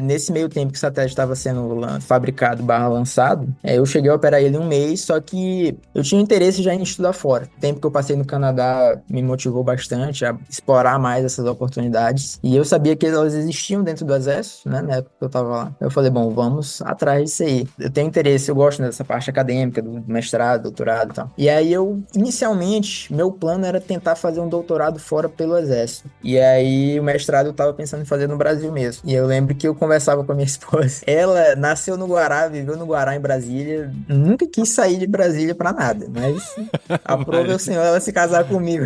Speaker 5: Nesse meio tempo que o satélite estava sendo fabricado / lançado, eu cheguei a operar ele 1 mês, só que eu tinha interesse já em estudar fora. O tempo que eu passei no Canadá me motivou bastante a explorar mais essas oportunidades. E eu sabia que elas existiam dentro do Exército, né, na época que eu tava lá. Eu falei, bom, vamos atrás disso aí. Eu tenho interesse, eu gosto dessa parte acadêmica, do mestrado, doutorado e tal. E aí inicialmente, meu plano era tentar fazer um doutorado fora pelo Exército. E aí o mestrado eu tava pensando em fazer no Brasil mesmo. E eu lembro que eu conversava com a minha esposa. Ela nasceu no Guará, viveu no Guará, em Brasília. Nunca quis sair de Brasília pra nada. Mas aprove o senhor ela se casar comigo.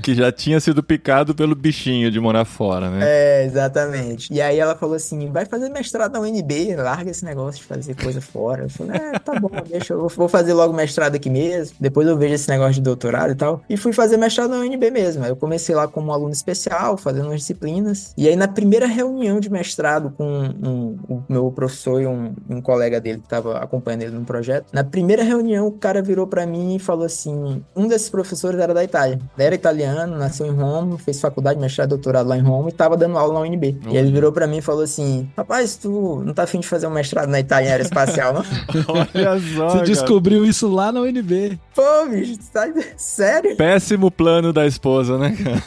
Speaker 3: Que já tinha sido picado pelo bichinho de morar fora, né?
Speaker 5: Exatamente. E aí ela falou assim, vai fazer mestrado na UNB, larga esse negócio de fazer coisa fora. Eu falei, tá bom, deixa eu vou fazer logo mestrado aqui mesmo. Depois eu vejo esse negócio de doutorado e tal. E fui fazer mestrado na UNB mesmo. Aí eu comecei lá como aluno especial, fazendo umas disciplinas. E aí na primeira reunião de mestrado com o meu professor e um colega dele que estava acompanhando ele no projeto, na primeira reunião o cara virou pra mim e falou assim, um desses professores era da Itália. Ele era italiano, nasceu em Roma, fez faculdade, mestrado, doutorado lá em Roma e tava dando aula na UNB. E ele virou pra mim e falou assim, rapaz, tu não tá afim de fazer um mestrado na Itália em aeroespacial, não?
Speaker 3: Olha só,
Speaker 4: Você descobriu isso lá na UNB.
Speaker 5: Pô, bicho, tá sério?
Speaker 3: Péssimo plano da esposa, né, cara?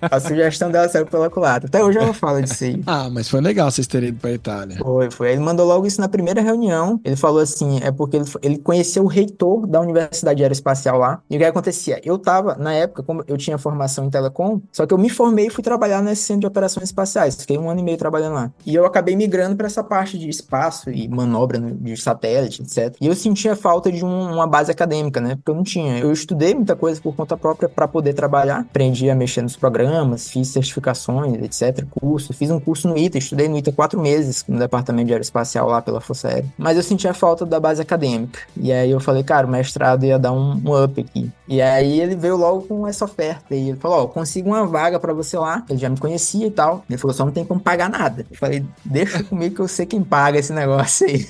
Speaker 5: A sugestão dela saiu pela culatra. Até hoje ela fala disso aí.
Speaker 4: Ah, mas foi legal vocês terem ido pra Itália.
Speaker 5: Foi. Ele mandou logo isso na primeira reunião. Ele falou assim, é porque ele conheceu o reitor da Universidade Aeroespacial lá. E o que acontecia? Eu tava, na época, como eu tinha formação em telecom, só que eu me formei e fui trabalhar nesse centro de operações espaciais. Fiquei 1 ano e meio trabalhando lá. E eu acabei migrando pra essa parte de espaço e manobra de satélite, etc. E eu sentia falta de uma base acadêmica, né? Porque eu não tinha. Eu estudei muita coisa por conta própria pra poder trabalhar. Aprendi a mexer nos programas, fiz certificações, etc, fiz um curso no ITA, estudei no ITA 4 meses no departamento de aeroespacial lá pela Força Aérea, mas eu sentia falta da base acadêmica, e aí eu falei, cara, o mestrado ia dar um up aqui, e aí ele veio logo com essa oferta, e ele falou, ó, consigo uma vaga pra você lá, ele já me conhecia e tal, ele falou, só não tem como pagar nada, eu falei, deixa comigo que eu sei quem paga esse negócio aí,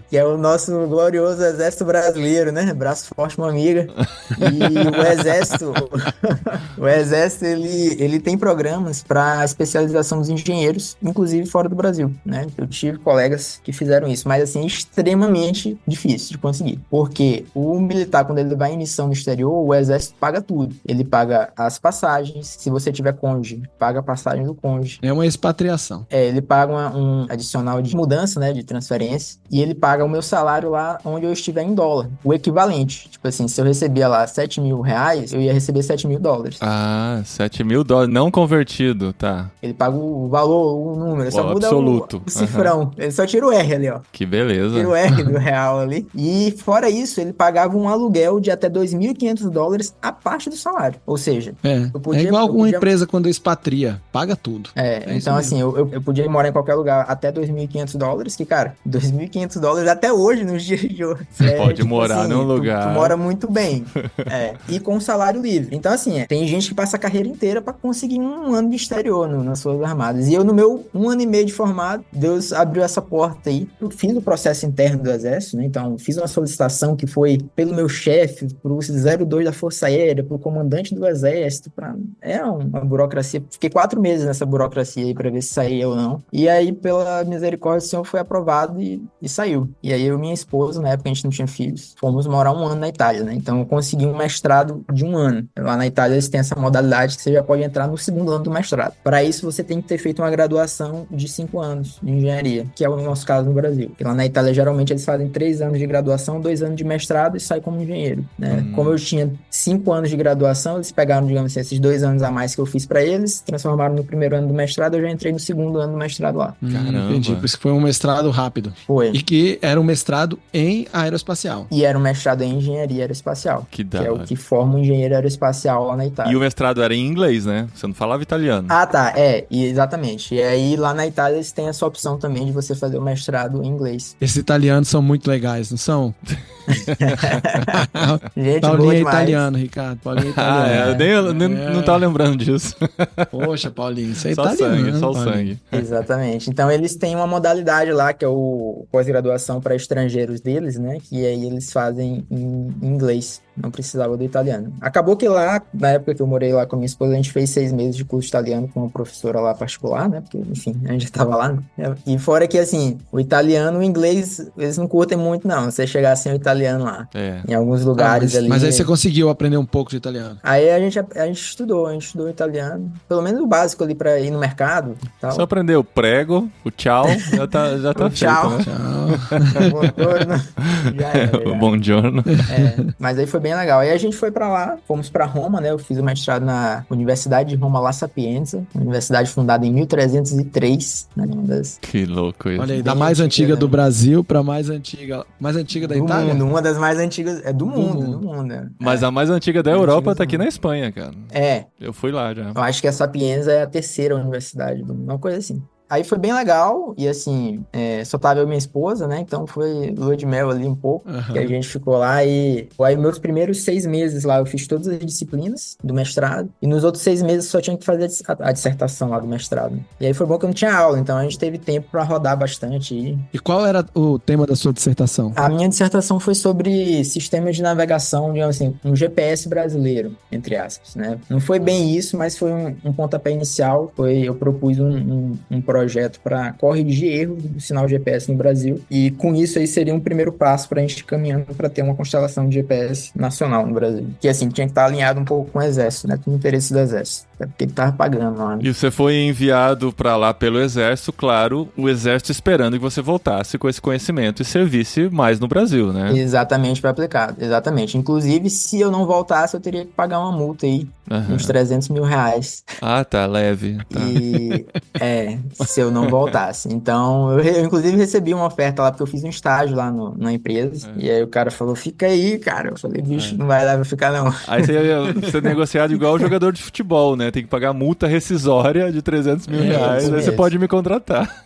Speaker 5: que é o nosso glorioso Exército Brasileiro, né, braço forte, uma amiga, e o Exército, ele tem programas para especialização dos engenheiros, inclusive fora do Brasil, né? Eu tive colegas que fizeram isso, mas assim, extremamente difícil de conseguir, porque o militar, quando ele vai em missão no exterior, o Exército paga tudo. Ele paga as passagens, se você tiver cônjuge, paga a passagem do cônjuge.
Speaker 4: É uma expatriação.
Speaker 5: Ele paga um adicional de mudança, né, de transferência, e ele paga o meu salário lá onde eu estiver em dólar, o equivalente. Tipo assim, se eu recebia lá 7 mil reais, eu ia receber 7 mil dólares.
Speaker 3: Ah, 7 mil dólares, não convertido, tá.
Speaker 5: Ele paga o valor, o número, ele só muda
Speaker 3: absoluto.
Speaker 5: O cifrão. Ele só tira o R ali, ó.
Speaker 3: Que beleza.
Speaker 5: Tira o R do real ali. E fora isso, ele pagava um aluguel de até 2.500 dólares a parte do salário. Ou seja,
Speaker 4: é igual uma empresa quando expatria, paga tudo.
Speaker 5: Então assim, eu podia morar em qualquer lugar até 2.500 dólares, que cara, 2.500 dólares até hoje, nos dias de hoje.
Speaker 3: Você pode morar num lugar.
Speaker 5: Tu mora muito bem. E com salário livre. Então assim, tem gente que passa a carreira inteira pra conseguir um ano de exterior nas suas armadas. E eu, no meu 1 ano e meio de formado, Deus abriu essa porta aí. Eu fiz o processo interno do Exército, né? Então, fiz uma solicitação que foi pelo meu chefe, pro 02 da Força Aérea, pro comandante do Exército. É uma burocracia. Fiquei 4 meses nessa burocracia aí pra ver se saía ou não. E aí, pela misericórdia do Senhor, foi aprovado e saiu. E aí, eu e minha esposa, na época a gente não tinha filhos, fomos morar 1 ano na Itália, né? Então, eu consegui um mestrado de 1 ano. Lá na Itália, eles têm essa modalidade que você já pode entrar no 2º ano do mestrado. Para isso, você tem que ter feito uma graduação de 5 anos de engenharia, que é o nosso caso no Brasil. Porque lá na Itália, geralmente, eles fazem 3 anos de graduação, 2 anos de mestrado e saem como engenheiro, né? Como eu tinha 5 anos de graduação, eles pegaram, digamos assim, esses 2 anos a mais que eu fiz para eles, transformaram no 1º ano do mestrado, eu já entrei no 2º ano do mestrado lá.
Speaker 3: Caramba.
Speaker 4: Entendi, por isso que foi um mestrado rápido.
Speaker 5: Foi.
Speaker 4: E que era um mestrado em aeroespacial.
Speaker 5: E era um mestrado em engenharia aeroespacial.
Speaker 3: Que
Speaker 5: é o que forma um engenheiro aeroespacial lá na Itália.
Speaker 3: E o mestrado era em inglês, né? Você não falava italiano.
Speaker 5: Ah, tá. Exatamente. E aí, lá na Itália, eles têm essa opção também de você fazer o mestrado em inglês.
Speaker 4: Esses italianos são muito legais, não são?
Speaker 5: Gente,
Speaker 4: Paulinho
Speaker 5: boa
Speaker 4: é
Speaker 5: demais.
Speaker 4: italiano, Ricardo. Paulinho é italiano.
Speaker 3: Eu nem não tava lembrando disso.
Speaker 4: Poxa, Paulinho, isso é
Speaker 3: Só
Speaker 4: italiano.
Speaker 3: sangue, só o
Speaker 4: Paulinho.
Speaker 3: sangue.
Speaker 5: Exatamente. Então, eles têm uma modalidade lá, que é o pós-graduação para estrangeiros deles, né? Que aí eles fazem em inglês. Não precisava do italiano. Acabou que lá, na época que eu morei lá com a minha esposa, a gente fez 6 meses de curso italiano com uma professora lá particular, né? Porque, enfim, a gente já tava lá, né? E fora que, assim, o italiano, o inglês, eles não curtem muito, não. Você chegar sem o italiano lá. Em alguns lugares ali.
Speaker 4: Mas aí você conseguiu aprender um pouco de italiano.
Speaker 5: Aí a gente estudou italiano. Pelo menos o básico ali pra ir no mercado. Tal.
Speaker 3: Só aprender o prego, o tchau, já tá
Speaker 5: O tchau.
Speaker 3: feito, né?
Speaker 5: Buongiorno. Já era.
Speaker 3: O buongiorno.
Speaker 5: Mas aí foi bem legal. Aí a gente foi pra lá, fomos pra Roma, né? Eu fiz o mestrado na Universidade de Roma La Sapienza, universidade fundada em 1303, né?
Speaker 3: Que louco isso.
Speaker 4: Olha aí, da mais antiga do Brasil pra mais antiga da Itália.
Speaker 5: Mundo, uma das mais antigas, do mundo.
Speaker 3: Mas a mais antiga da Europa tá aqui na Espanha, cara. Eu fui lá já.
Speaker 5: Eu acho que a Sapienza é a 3ª universidade do mundo, uma coisa assim. Aí foi bem legal, e assim, só tava eu e minha esposa, né? Então foi lua de mel ali um pouco, que a gente ficou lá e... Aí meus primeiros 6 meses lá, eu fiz todas as disciplinas do mestrado, e nos outros 6 meses só tinha que fazer a dissertação lá do mestrado. E aí foi bom que eu não tinha aula, então a gente teve tempo pra rodar bastante.
Speaker 4: E qual era o tema da sua dissertação?
Speaker 5: A minha dissertação foi sobre sistemas de navegação, digamos assim, um GPS brasileiro, entre aspas, né? Não foi bem isso, mas foi um pontapé inicial, eu propus um projeto para corrigir erros do sinal GPS no Brasil, e com isso aí seria um primeiro passo para a gente caminhando para ter uma constelação de GPS nacional no Brasil, que assim tinha que estar alinhado um pouco com o Exército, né, com o interesse do Exército. porque ele tava pagando lá. Né?
Speaker 3: E você foi enviado pra lá pelo exército, claro, o exército esperando que você voltasse com esse conhecimento e servisse mais no Brasil, né?
Speaker 5: Exatamente, para aplicar. Exatamente. Inclusive, se eu não voltasse, eu teria que pagar uma multa aí, uns 300 mil reais.
Speaker 3: Ah, tá, leve. Tá.
Speaker 5: E, se eu não voltasse. Então, eu inclusive recebi uma oferta lá, porque eu fiz um estágio lá na empresa. E aí o cara falou, fica aí, cara. Eu falei, bicho, não vai dar pra ficar não.
Speaker 3: Aí você é negociado igual o jogador de futebol, né? Tem que pagar multa rescisória de 300 mil reais, aí você pode me contratar.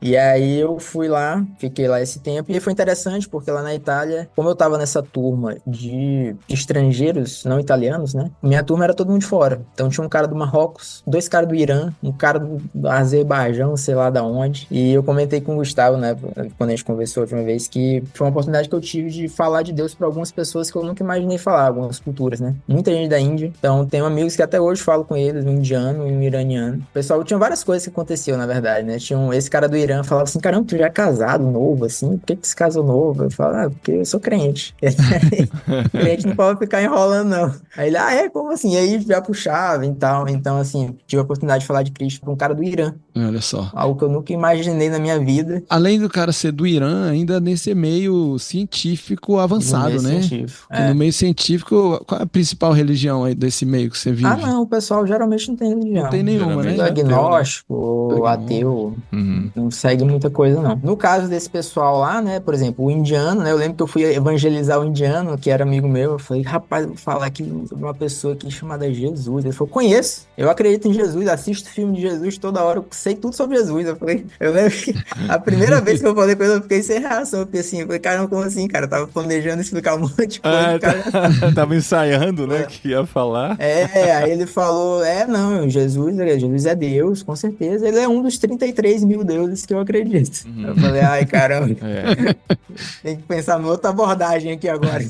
Speaker 5: E aí eu fui lá, fiquei lá esse tempo, e foi interessante, porque lá na Itália, como eu tava nessa turma de estrangeiros não italianos, né? Minha turma era todo mundo de fora. Então tinha um cara do Marrocos, 2 caras do Irã, um cara do Azerbaijão, sei lá da onde. E eu comentei com o Gustavo, né, quando a gente conversou a última vez, que foi uma oportunidade que eu tive de falar de Deus para algumas pessoas que eu nunca imaginei falar, algumas culturas, né? Muita gente da Índia. Então tenho amigos que até hoje falo com eles, um indiano e um iraniano. Pessoal, tinha várias coisas que aconteciam, na verdade, né? Tinha esse cara do Irã falava assim, caramba, tu já é casado, novo, assim, por que que se casou novo? Eu falo, porque eu sou crente. Crente não pode ficar enrolando, não. Aí ele, como assim? E aí já puxava e tal. Então, assim, tive a oportunidade de falar de Cristo pra um cara do Irã.
Speaker 4: Olha só.
Speaker 5: Algo que eu nunca imaginei na minha vida.
Speaker 4: Além do cara ser do Irã, ainda nesse meio científico avançado, né?
Speaker 5: Científico,
Speaker 4: no meio científico, qual é a principal religião aí desse meio que você vive?
Speaker 5: Ah, não, o pessoal geralmente não tem religião.
Speaker 4: Não tem nenhuma, né?
Speaker 5: Agnóstico, ateu, não segue muita coisa, não. No caso desse pessoal lá, né, por exemplo, o indiano, né, eu lembro que eu fui evangelizar o indiano, que era amigo meu, eu falei, rapaz, eu vou falar aqui sobre uma pessoa aqui chamada Jesus. Ele falou, conheço, eu acredito em Jesus, assisto filme de Jesus toda hora, eu sei tudo sobre Jesus. Eu falei, eu lembro que a primeira vez que eu falei com ele, eu fiquei sem reação, eu fiquei assim, eu falei, caramba, como assim, cara? Eu tava planejando explicar um monte de coisa, cara.
Speaker 3: Tava ensaiando, né, que ia falar.
Speaker 5: Aí ele falou, não, Jesus é Deus, com certeza, ele é um dos 33 mil deuses que eu acredito. Eu falei, ai, caramba, tem que pensar numa outra abordagem aqui agora.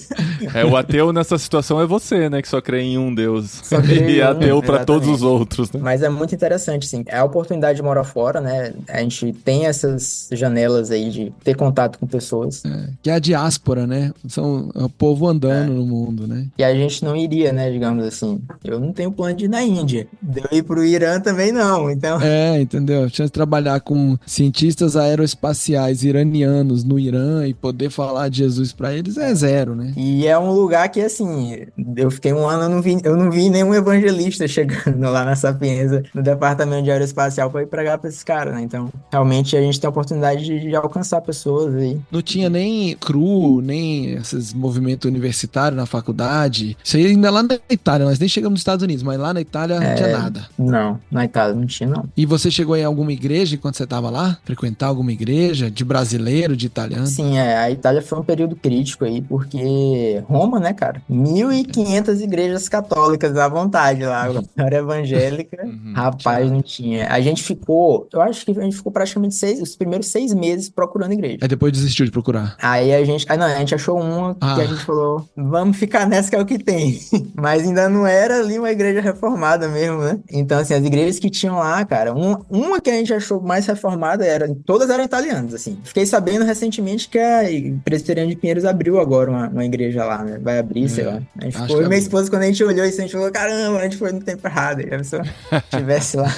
Speaker 3: O ateu nessa situação é você, né, que só crê em um Deus.
Speaker 5: E
Speaker 3: ateu pra todos os outros, né?
Speaker 5: Mas é muito interessante, sim. É a oportunidade de morar fora, né? A gente tem essas janelas aí de ter contato com pessoas.
Speaker 4: Que é a diáspora, né? São o povo andando no mundo, né?
Speaker 5: E a gente não iria, né, digamos assim. Eu não tenho plano de ir na Índia. De eu ir pro Irã também não, então...
Speaker 4: Entendeu? A chance de trabalhar com cientistas aeroespaciais iranianos no Irã e poder falar de Jesus pra eles é zero, né?
Speaker 5: E é um lugar que, assim, eu fiquei um ano, eu não vi nenhum evangelista chegando lá na Sapienza, no departamento de aeroespacial, pra ir pregar pra esses caras, né? Então, realmente, a gente tem a oportunidade de alcançar pessoas aí.
Speaker 4: Não tinha nem CRU, nem esses movimentos universitários na faculdade. Isso aí ainda lá na Itália, nós nem chegamos nos Estados Unidos, mas lá na Itália não tinha nada.
Speaker 5: Não, na Itália não tinha, não.
Speaker 4: E você chegou em alguma igreja enquanto você estava lá? Frequentar alguma igreja de brasileiro, de italiano?
Speaker 5: Sim, a Itália foi um período crítico aí, porque Roma, né, cara? 1.500 igrejas católicas à vontade lá, agora evangélica, rapaz, não tinha. A gente ficou, eu acho que a gente ficou praticamente os primeiros 6 meses procurando igreja.
Speaker 4: Aí depois desistiu de procurar.
Speaker 5: Aí a gente achou uma que a gente falou, vamos ficar nessa que é o que tem. Mas ainda não era ali uma igreja reformada mesmo, né? Então, assim, as igrejas que tinham lá, cara, uma que a gente achou mais reformada todas eram italianas, assim. Fiquei sabendo recentemente que a Presbiteriana de Pinheiros abriu agora uma igreja lá, né? Vai abrir, sei lá. A gente ficou, e minha esposa, quando a gente olhou isso, a gente falou, caramba, a gente foi no tempo errado. E a pessoa estivesse lá.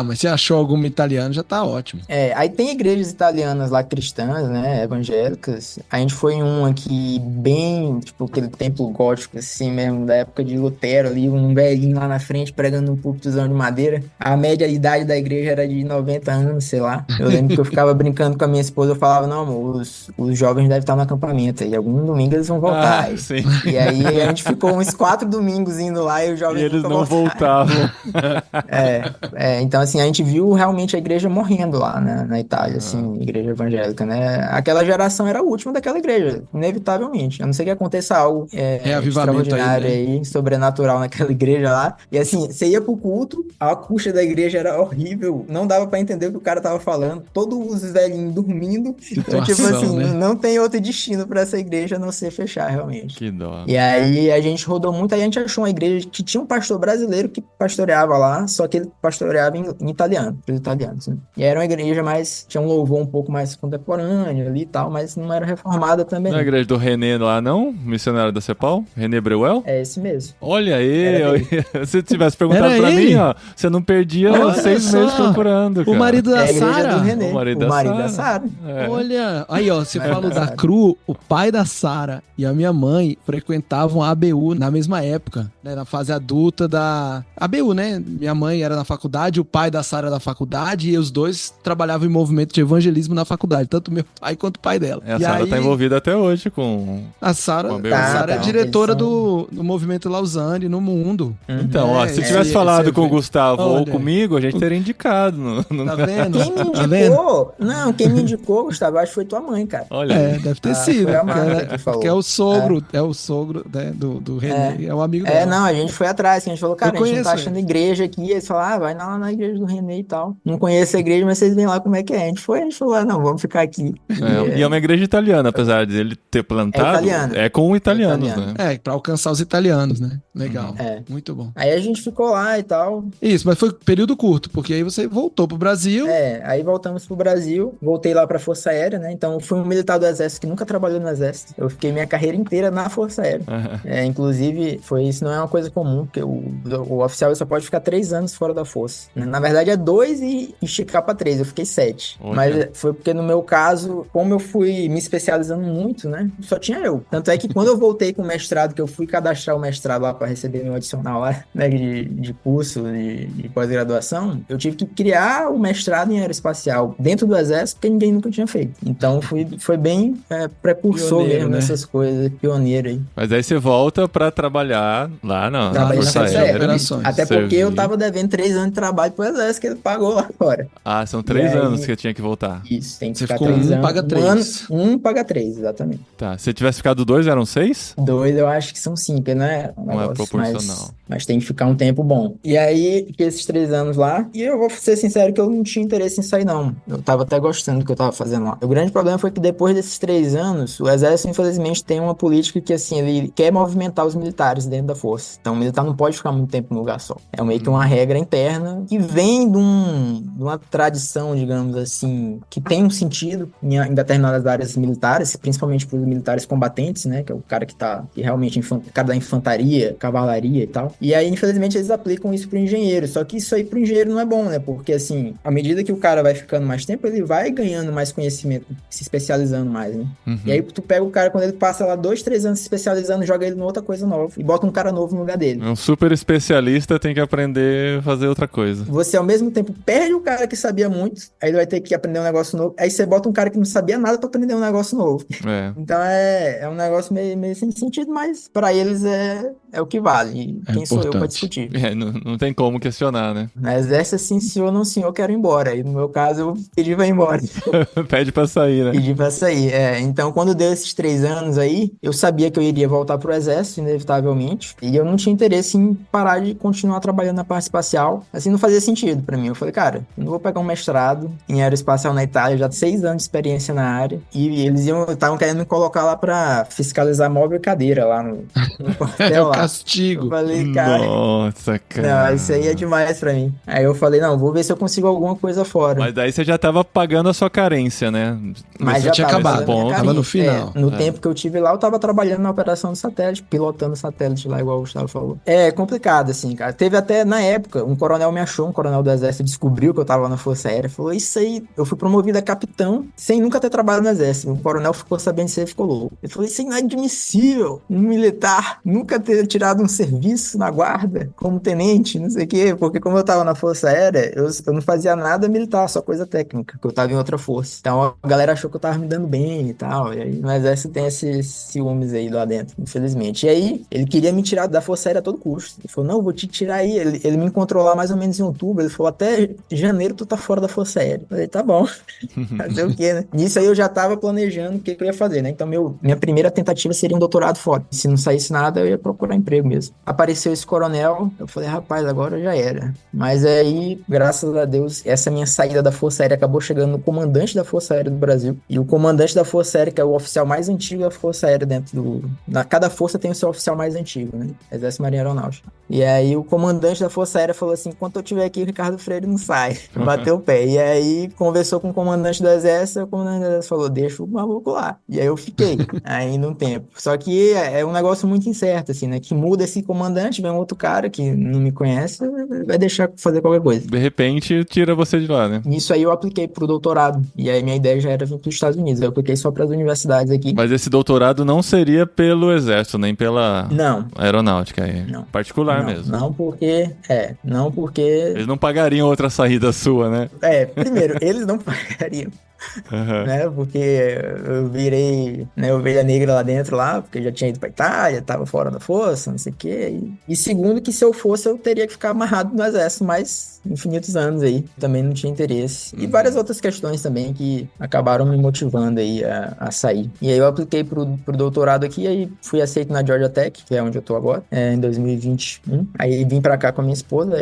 Speaker 4: Mas você achou alguma italiana, já tá ótimo.
Speaker 5: Aí tem igrejas italianas lá, cristãs, né, evangélicas. A gente foi em uma aqui bem, tipo, aquele templo gótico, assim mesmo, da época de Lutero ali, um velhinho lá na frente pregando um púlpitozão de madeira. A média idade da igreja era de 90 anos, sei lá. Eu lembro que eu ficava brincando com a minha esposa, eu falava, não, amor, os jovens devem estar no acampamento, e algum domingo eles vão voltar.
Speaker 3: Sim.
Speaker 5: E aí a gente ficou uns 4 domingos indo lá e os jovens
Speaker 3: eles não voltavam.
Speaker 5: Então, assim, a gente viu realmente a igreja morrendo lá, né, na Itália, assim, igreja evangélica, né? Aquela geração era a última daquela igreja, inevitavelmente. A não ser que aconteça algo extraordinário aí, sobrenatural naquela igreja lá. E assim, você ia pro culto, a acústica da igreja era horrível, não dava pra entender o que o cara tava falando, todos os velhinhos dormindo. Então, tipo assim, né? Não tem outro destino pra essa igreja a não ser fechar, realmente.
Speaker 3: Que dó.
Speaker 5: E aí a gente rodou muito, aí a gente achou uma igreja que tinha um pastor brasileiro que pastoreava lá, só que ele pastoreava em italiano, para os italianos, né? E era uma igreja tinha um louvor um pouco mais contemporâneo ali e tal, mas não era reformada também.
Speaker 3: Não é a igreja do René lá, não? Missionário da Cepal? René Breuel?
Speaker 5: É esse mesmo.
Speaker 3: Olha aí, Se tivesse perguntado
Speaker 4: Era
Speaker 3: pra
Speaker 4: ele?
Speaker 3: mim, ó, você não perdia
Speaker 4: Olha
Speaker 3: 6
Speaker 4: só.
Speaker 3: meses procurando, cara.
Speaker 4: O marido
Speaker 5: É
Speaker 4: da
Speaker 5: a igreja
Speaker 4: Sara.
Speaker 5: do René.
Speaker 3: O marido
Speaker 5: O
Speaker 3: da
Speaker 5: marido da
Speaker 3: Sara.
Speaker 5: Sara.
Speaker 3: É.
Speaker 4: Olha, aí ó, você
Speaker 5: Mas
Speaker 4: falou
Speaker 5: da
Speaker 4: da
Speaker 5: Sara.
Speaker 4: Cru, o pai da Sara e a minha mãe frequentavam a ABU na mesma época, né, na fase adulta da ABU, né? Minha mãe era na faculdade, o pai da Sara era na faculdade e os dois trabalhavam em movimento de evangelismo na faculdade, tanto meu pai quanto o pai dela.
Speaker 3: É, a
Speaker 4: E
Speaker 3: Sara
Speaker 4: aí,
Speaker 3: tá envolvida até hoje com...
Speaker 4: a Sara,
Speaker 3: com a ABU.
Speaker 4: a Sara é
Speaker 5: Tá,
Speaker 4: diretora
Speaker 5: eles são-
Speaker 4: do movimento Lausanne no mundo.
Speaker 3: Então, ó, se
Speaker 4: É,
Speaker 3: tivesse
Speaker 4: esse-
Speaker 3: falado
Speaker 4: esse
Speaker 3: com o
Speaker 4: evento.
Speaker 3: Gustavo ou
Speaker 4: Olha.
Speaker 3: comigo, a gente teria indicado.
Speaker 4: Tá vendo?
Speaker 5: Quem me
Speaker 4: Tá vendo?
Speaker 5: indicou? Não, quem me indicou, Gustavo, acho que foi tua mãe, cara.
Speaker 3: Olha
Speaker 4: É,
Speaker 3: aí.
Speaker 4: deve ter
Speaker 5: Ah,
Speaker 4: sido,
Speaker 5: foi a
Speaker 4: porque,
Speaker 5: Marta
Speaker 4: era-
Speaker 5: que falou.
Speaker 4: porque é o sogro né, do René, é o amigo dela.
Speaker 5: Não, a gente foi atrás, que a gente falou, cara,
Speaker 4: Eu
Speaker 5: a gente não tá
Speaker 4: conheço
Speaker 5: achando igreja aqui. Eles falaram, vai lá na igreja do René e tal. Não conheço a igreja, mas vocês vêm lá como é que é. A gente foi, a gente falou, não, vamos ficar aqui.
Speaker 3: É, e é uma igreja italiana, apesar de ele ter plantado.
Speaker 5: italiana.
Speaker 3: É com italianos,
Speaker 5: italiana.
Speaker 3: né?
Speaker 4: É, pra alcançar os italianos, né? Legal.
Speaker 5: É.
Speaker 4: Muito bom.
Speaker 5: Aí a gente ficou lá e tal.
Speaker 4: Isso, mas foi período curto, porque aí você voltou pro Brasil.
Speaker 5: Aí voltamos pro Brasil, voltei lá pra Força Aérea, né? Então fui um militar do Exército que nunca trabalhou no Exército. Eu fiquei minha carreira inteira na Força Aérea. Inclusive, isso não é uma coisa comum, porque o oficial só pode ficar 3 anos fora da Força. Na verdade é 2 e esticar pra 3, eu fiquei 7.
Speaker 3: Olha.
Speaker 5: Mas foi porque no meu caso, como eu fui me especializando muito, né? Só tinha eu. Tanto é que quando eu voltei com o mestrado, que eu fui cadastrar o mestrado lá pra receber meu adicional lá, né? De curso de pós-graduação, eu tive que criar o mestrado em aeroespacial dentro do Exército, porque ninguém nunca tinha feito. Então foi bem precursor
Speaker 4: Pioneiro,
Speaker 5: mesmo
Speaker 4: né?
Speaker 5: nessas coisas, pioneiro aí.
Speaker 3: Mas aí você volta pra trabalhar lá na
Speaker 5: Trabalhei na
Speaker 3: Força
Speaker 5: Força
Speaker 3: Aérea.
Speaker 5: Aérea.
Speaker 4: Operações.
Speaker 5: Até porque
Speaker 3: Servir.
Speaker 5: eu tava devendo 3 anos de trabalho pro Exército, que ele pagou lá fora.
Speaker 3: Ah, são 3
Speaker 5: E aí-
Speaker 3: anos que eu tinha que voltar.
Speaker 5: Isso, tem que
Speaker 4: Você
Speaker 5: ficar
Speaker 4: ficou
Speaker 5: 3
Speaker 4: um,
Speaker 5: anos.
Speaker 4: paga 3.
Speaker 5: Paga 3, exatamente.
Speaker 3: Tá. Se tivesse ficado 2, eram 6?
Speaker 5: 2 eu acho que são 5, né?
Speaker 3: Não é proporcional.
Speaker 5: Mas tem que ficar um tempo bom. E aí, fiquei esses 3 anos lá. E eu vou ser sincero que eu não tinha interesse em sair, não. Eu tava até gostando do que eu tava fazendo lá. O grande problema foi que depois desses 3 anos, o Exército, infelizmente, tem uma política que, assim, ele quer movimentar os militares dentro da força. Então, o militar não pode ficar muito tempo no lugar só. É meio que uma regra interna que vem de uma tradição, digamos assim, que tem um sentido em determinadas áreas militares, principalmente para os militares combatentes, né? Que é o cara que realmente o cara da infantaria, cavalaria e tal. E aí, infelizmente, eles aplicam isso pro engenheiro. Só que isso aí pro engenheiro não é bom, né? Porque, assim, à medida que o cara vai ficando mais tempo, ele vai ganhando mais conhecimento, se especializando mais, né? E aí, tu pega o cara, quando ele passa lá 2, 3 anos se especializando, joga ele em outra coisa nova e bota um cara novo no lugar dele.
Speaker 3: Um super especialista tem que aprender a fazer outra coisa.
Speaker 5: Você, ao mesmo tempo, perde o cara que sabia muito, aí ele vai ter que aprender um negócio novo. Aí você bota um cara que não sabia nada pra aprender um negócio novo.
Speaker 3: É.
Speaker 5: Então é um negócio meio sem sentido, mas pra eles é o que vale. E
Speaker 4: É
Speaker 5: quem sou eu pra
Speaker 4: importante.
Speaker 5: discutir?
Speaker 3: Não tem como questionar, né?
Speaker 5: No exército, assim, senhor, não senhor, quero ir embora. E no meu caso, eu pedi pra ir embora.
Speaker 3: Pede pra sair, né?
Speaker 5: Pedi pra sair. Então, quando deu esses 3 anos aí, eu sabia que eu iria voltar pro exército, inevitavelmente. E eu não tinha interesse em parar de continuar trabalhando na parte espacial. Assim, não fazia sentido pra mim. Eu falei, cara, eu não vou pegar um mestrado em aeroespacial na Itália, já tenho 6 anos de experiência na área. E eles estavam querendo me colocar lá pra fiscalizar móvel e cadeira lá no
Speaker 4: É
Speaker 5: quartel
Speaker 4: o
Speaker 5: lá. Eu
Speaker 4: castigo.
Speaker 5: falei, cara...
Speaker 3: Nossa, cara.
Speaker 5: Não, isso aí é demais pra mim. Aí eu falei, não, vou ver se eu consigo alguma coisa fora.
Speaker 3: Mas daí você já tava pagando a sua carência, né?
Speaker 5: Mas
Speaker 3: Você
Speaker 5: já
Speaker 4: tinha
Speaker 5: tava
Speaker 4: acabado,
Speaker 5: fazendo minha
Speaker 3: tava
Speaker 5: carreira.
Speaker 4: no final.
Speaker 5: No
Speaker 3: É.
Speaker 5: tempo que eu tive lá, eu tava trabalhando na operação do satélite, pilotando o satélite lá, igual o Gustavo falou. É complicado, assim, cara. Teve até, na época, um coronel me achou, um coronel do exército descobriu que eu tava na Força Aérea, falou, isso aí, eu fui promovido a capitão, sem nunca ter trabalhado no exército. O coronel ficou sabendo disso aí, ficou louco. Ele falou, isso é inadmissível, um militar nunca ter tirado um serviço na guarda, como tenente, não sei o quê, porque como eu tava na Força Aérea, eu não fazia nada militar, só coisa técnica, que eu tava em outra força. Então a galera achou que eu tava me dando bem e tal, e aí no exército tem esses ciúmes aí lá dentro, infelizmente. E aí, ele queria me tirar da Força Aérea a todo custo. Ele falou, não, eu vou te tirar aí. Ele me encontrou lá mais ou menos em outubro, ele falou, até janeiro tu tá fora da Força Aérea. Eu falei, tá bom. Fazer o quê, né? Nisso aí eu já tava planejando o que eu ia fazer, né? Então minha primeira tentativa seria um doutorado fora. Se não saísse nada, eu ia procurar emprego mesmo. Apareceu esse coronel, eu falei, rapaz, agora já era. Mas aí, graças a Deus, essa minha saída da Força Aérea acabou chegando no comandante da Força Aérea do Brasil. E o comandante da Força Aérea, que é o oficial mais antigo da Força Aérea dentro do... Cada força tem o seu oficial mais antigo, né? Exército Marinha Aeronáutica. E aí o comandante da Força Aérea falou assim, enquanto eu estiver aqui, o Ricardo Freire não sai. Bateu o pé. E aí conversou com o comandante do Exército, o comandante do Exército falou, deixa o maluco lá. E aí eu fiquei ainda um tempo. Só que é um negócio muito incerto, assim, né? Que muda esse comandante, vem um outro cara que não me conhece, vai deixar fazer qualquer coisa.
Speaker 3: De repente, tira você de lá, né?
Speaker 5: Nisso aí eu apliquei pro doutorado. E aí minha ideia já era vir para os Estados Unidos. Eu apliquei só para as universidades aqui.
Speaker 3: Mas esse doutorado não seria pelo Exército, nem pela
Speaker 5: Não.
Speaker 3: aeronáutica aí.
Speaker 5: Não.
Speaker 3: Particular
Speaker 5: Não,
Speaker 3: mesmo.
Speaker 5: não porque...
Speaker 3: Eles não pagariam outra saída sua, né?
Speaker 5: Primeiro, eles não pagariam. Né? Porque eu virei, né, ovelha negra lá dentro, porque eu já tinha ido pra Itália, tava fora da força, não sei o quê. E segundo, que se eu fosse, eu teria que ficar amarrado no exército mais infinitos anos aí. Também não tinha interesse. E várias outras questões também que acabaram me motivando aí a sair. E aí eu apliquei pro doutorado aqui, aí fui aceito na Georgia Tech, que é onde eu tô agora, em 2021. Aí vim pra cá com a minha esposa,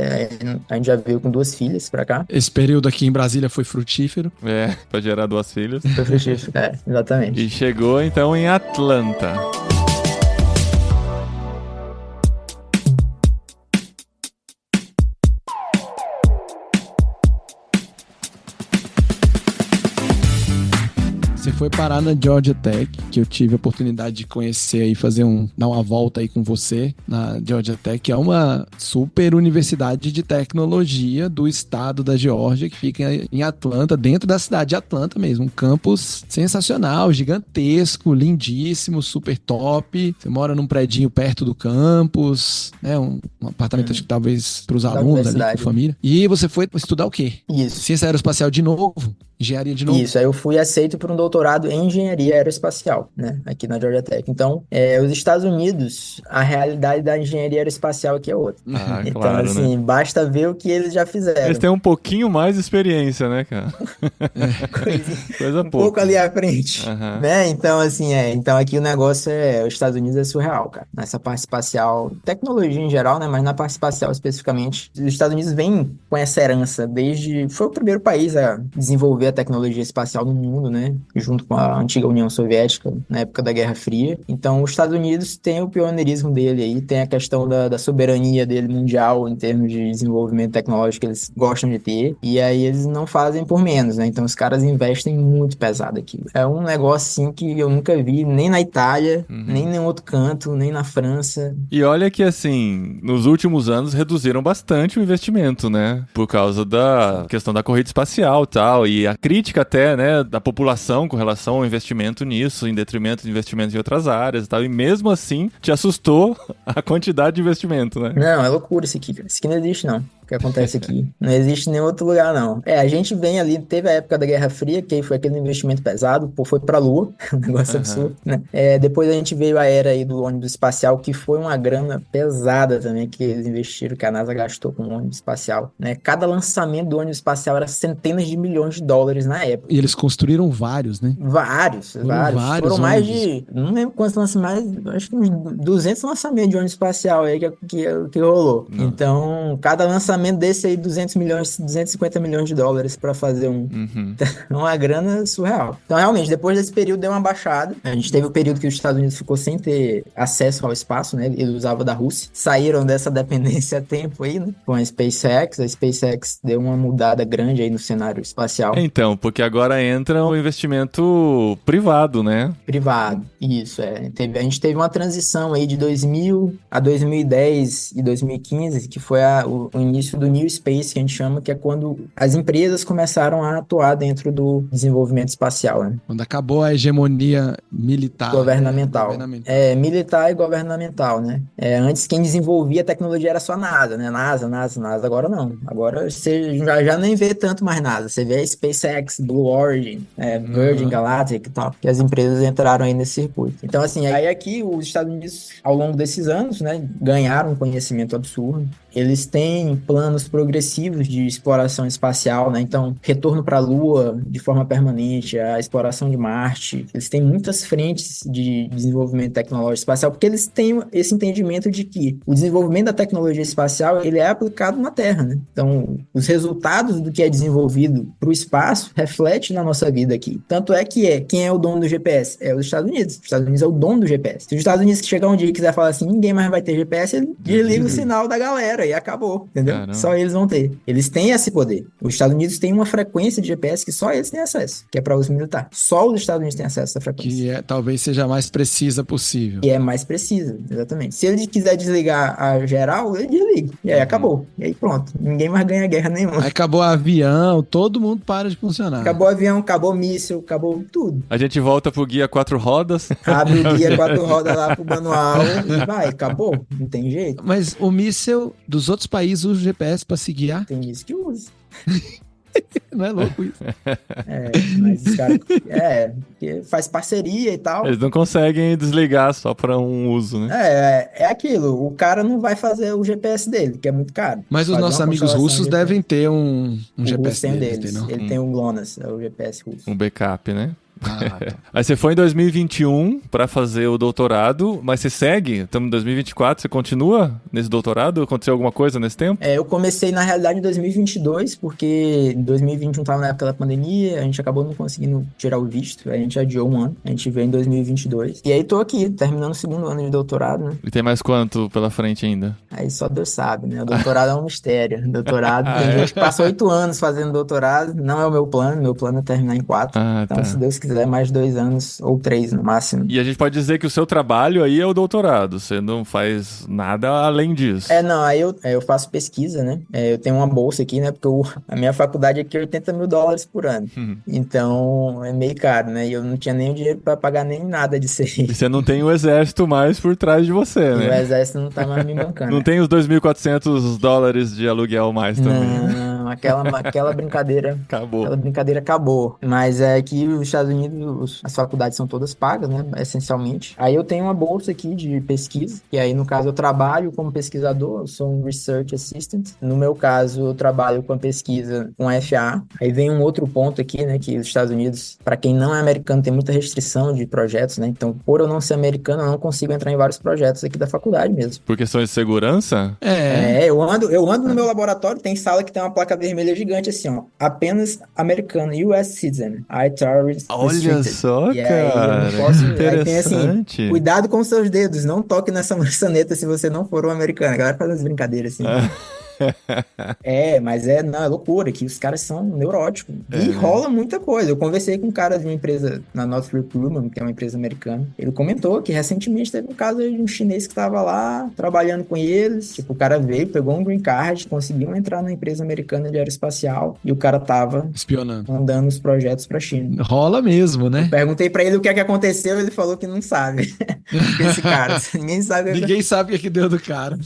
Speaker 5: a gente já veio com 2 filhas pra cá.
Speaker 4: Esse período aqui em Brasília foi frutífero.
Speaker 3: Pra gerar 2 filhas.
Speaker 5: Foi frutífero, exatamente.
Speaker 3: E chegou então em Atlanta.
Speaker 4: Você foi parar na Georgia Tech, que eu tive a oportunidade de conhecer e dar uma volta aí com você na Georgia Tech, que é uma super universidade de tecnologia do estado da Geórgia, que fica em Atlanta, dentro da cidade de Atlanta mesmo. Um campus sensacional, gigantesco, lindíssimo, super top. Você mora num predinho perto do campus, né? Um apartamento, acho que talvez para os alunos ali, com a família. E você foi estudar o quê?
Speaker 5: Isso.
Speaker 4: Ciência aeroespacial de novo? Engenharia de novo?
Speaker 5: Isso, aí eu fui aceito para um doutorado em engenharia aeroespacial, né, aqui na Georgia Tech. Então, os Estados Unidos, a realidade da engenharia aeroespacial aqui é outra. Então,
Speaker 3: claro,
Speaker 5: assim,
Speaker 3: né?
Speaker 5: Basta ver o que eles já fizeram.
Speaker 3: Eles têm um pouquinho mais de experiência, né, cara? Coisa pouca.
Speaker 5: Pouco ali à frente, né? Então, assim, então aqui o negócio os Estados Unidos é surreal, cara. Nessa parte espacial, tecnologia em geral, né, mas na parte espacial especificamente, os Estados Unidos vêm com essa herança foi o primeiro país a desenvolver a tecnologia espacial no mundo, né? Junto com a antiga União Soviética, na época da Guerra Fria. Então, os Estados Unidos tem o pioneirismo dele aí, tem a questão da soberania dele mundial em termos de desenvolvimento tecnológico que eles gostam de ter. E aí eles não fazem por menos, né? Então, os caras investem muito pesado aqui. É um negócio, assim, que eu nunca vi nem na Itália, nem em nenhum outro canto, nem na França.
Speaker 3: E olha que, assim, nos últimos anos reduziram bastante o investimento, né? Por causa da questão da corrida espacial e tal, e a crítica até, né, da população com relação ao investimento nisso, em detrimento de investimentos em outras áreas e tal, e mesmo assim te assustou a quantidade de investimento, né?
Speaker 5: Não, é loucura isso aqui, cara. Isso aqui não existe, não. O que acontece aqui. Não existe em nenhum outro lugar, não. A gente vem ali, teve a época da Guerra Fria, que foi aquele investimento pesado, foi pra Lua, um negócio absurdo, né? Depois a gente veio a era aí do ônibus espacial, que foi uma grana pesada também, que eles investiram, que a NASA gastou com o ônibus espacial, né? Cada lançamento do ônibus espacial era centenas de milhões de dólares na época.
Speaker 4: E eles construíram vários, né?
Speaker 5: Vários. Foram mais de, não lembro quantos lançamentos, acho que uns 200 lançamentos de ônibus espacial aí que rolou. Não. Então, cada lançamento desse aí, 250 milhões de dólares pra fazer uma grana surreal. Então, realmente, depois desse período deu uma baixada. A gente teve o período que os Estados Unidos ficou sem ter acesso ao espaço, né? Ele usava da Rússia. Saíram dessa dependência a tempo aí, né? Com a SpaceX. A SpaceX deu uma mudada grande aí no cenário espacial.
Speaker 3: Então, porque agora entra o investimento privado, né?
Speaker 5: Privado, isso, a gente teve uma transição aí de 2000 a 2010 e 2015, que foi o início do New Space, que a gente chama, que é quando as empresas começaram a atuar dentro do desenvolvimento espacial, né?
Speaker 4: Quando acabou a hegemonia militar.
Speaker 5: Governamental. Militar e governamental, né? Antes quem desenvolvia a tecnologia era só a NASA, né? NASA. Agora não. Agora você já nem vê tanto mais NASA. Você vê a SpaceX, Blue Origin, Virgin Galactic e tal, que as empresas entraram aí nesse circuito. Então, assim, aí aqui os Estados Unidos, ao longo desses anos, né, ganharam um conhecimento absurdo. eles têm planos progressivos de exploração espacial, né? Então, retorno para a Lua de forma permanente, a exploração de Marte. Eles têm muitas frentes de desenvolvimento tecnológico espacial, porque eles têm esse entendimento de que o desenvolvimento da tecnologia espacial, ele é aplicado na Terra, né? Então, os resultados do que é desenvolvido para o espaço reflete na nossa vida aqui. Tanto é que quem é o dono do GPS? É os Estados Unidos. Os Estados Unidos é o dono do GPS. Se os Estados Unidos chegar um dia e quiser falar assim, ninguém mais vai ter GPS, ele desliga o sinal da galera e acabou, entendeu?
Speaker 3: Caramba.
Speaker 5: Só eles vão ter. Eles têm esse poder. Os Estados Unidos têm uma frequência de GPS que só eles têm acesso, que é para uso militar. Só os Estados Unidos têm acesso a essa frequência.
Speaker 4: Talvez seja a mais precisa possível.
Speaker 5: E é mais precisa, exatamente. Se ele quiser desligar a geral, ele desliga. E aí acabou. E aí pronto. Ninguém mais ganha guerra nenhuma.
Speaker 4: Aí acabou o avião, todo mundo para de funcionar.
Speaker 5: Acabou o avião, acabou o míssil, acabou tudo.
Speaker 3: A gente volta pro guia 4 rodas.
Speaker 5: Abre o guia 4 rodas lá pro manual e vai, acabou. Não tem jeito.
Speaker 4: Mas o míssil dos outros países usa o GPS para se guiar?
Speaker 5: Tem isso que usa.
Speaker 4: Não é louco isso?
Speaker 5: Mas os caras... porque faz parceria e tal.
Speaker 3: Eles não conseguem desligar só para um uso, né?
Speaker 5: É aquilo. O cara não vai fazer o GPS dele, que é muito caro.
Speaker 4: Mas os
Speaker 5: Fazer
Speaker 4: nossos
Speaker 5: uma
Speaker 4: amigos
Speaker 5: constelação
Speaker 4: russos
Speaker 5: de
Speaker 4: devem ter um
Speaker 5: O russo
Speaker 4: GPS
Speaker 5: tem um
Speaker 4: deles,
Speaker 5: deles.
Speaker 4: não?
Speaker 5: Ele tem o GLONASS, é o GPS russo.
Speaker 3: Um backup, né?
Speaker 4: Ah, tá.
Speaker 3: Aí você foi em 2021 para fazer o doutorado, mas você segue? Estamos em 2024, você continua nesse doutorado? Aconteceu alguma coisa nesse tempo?
Speaker 5: Eu comecei, na realidade, em 2022, porque em 2021 estava na época da pandemia, a gente acabou não conseguindo tirar o visto, a gente adiou um ano, a gente veio em 2022. E aí tô aqui, terminando o segundo ano de doutorado, né?
Speaker 3: E tem mais quanto pela frente ainda?
Speaker 5: Aí só Deus sabe, né? O doutorado é um mistério. Doutorado, tem gente que passa 8 anos fazendo doutorado, não é o meu plano é terminar em 4. Então,
Speaker 3: Tá.
Speaker 5: se Deus quiser, mais 2 anos, ou 3 no máximo.
Speaker 3: E a gente pode dizer que o seu trabalho aí é o doutorado, você não faz nada além disso.
Speaker 5: Não, aí eu faço pesquisa, né? Eu tenho uma bolsa aqui, né? Porque a minha faculdade aqui é $80 mil por ano. Então, é meio caro, né? E eu não tinha nem o dinheiro pra pagar nem nada disso aí.
Speaker 3: E você não tem o exército mais por trás de você,
Speaker 5: O
Speaker 3: né?
Speaker 5: exército não tá mais me bancando.
Speaker 3: Não tem os $2.400 de aluguel mais também.
Speaker 5: Não, aquela brincadeira...
Speaker 3: Acabou.
Speaker 5: Aquela brincadeira acabou. Mas é que os Estados Unidos, as faculdades são todas pagas, né? Essencialmente. Aí eu tenho uma bolsa aqui de pesquisa, e aí, no caso, eu trabalho como pesquisador, eu sou um Research Assistant. No meu caso, eu trabalho com a pesquisa com a FAA. Aí vem um outro ponto aqui, né? Que os Estados Unidos, para quem não é americano, tem muita restrição de projetos, né? Então, por eu não ser americano, eu não consigo entrar em vários projetos aqui da faculdade mesmo.
Speaker 3: Por questões de segurança?
Speaker 5: Eu ando no meu laboratório, tem sala que tem uma placa vermelha gigante assim, ó. Apenas americano, US citizen. ITAR
Speaker 3: Olha
Speaker 5: restricted.
Speaker 3: só,
Speaker 5: E aí, eu
Speaker 3: cara.
Speaker 5: não posso... Aí tem assim,
Speaker 3: Interessante.
Speaker 5: cuidado com seus dedos, não toque nessa maçaneta se você não for um americano. A galera faz umas brincadeiras assim. Mas é loucura, que os caras são neuróticos. E rola muita coisa. Eu conversei com um cara de uma empresa na Northrop Grumman, que é uma empresa americana. Ele comentou que recentemente teve um caso de um chinês que estava lá trabalhando com eles. Tipo, o cara veio, pegou um green card, conseguiu entrar na empresa americana de aeroespacial e o cara tava
Speaker 4: espionando,
Speaker 5: mandando os projetos pra China.
Speaker 4: Rola mesmo, né?
Speaker 5: Eu perguntei pra ele o que é que aconteceu, ele falou que não sabe. Esse cara, ninguém sabe.
Speaker 4: Ninguém sabe o que deu do cara.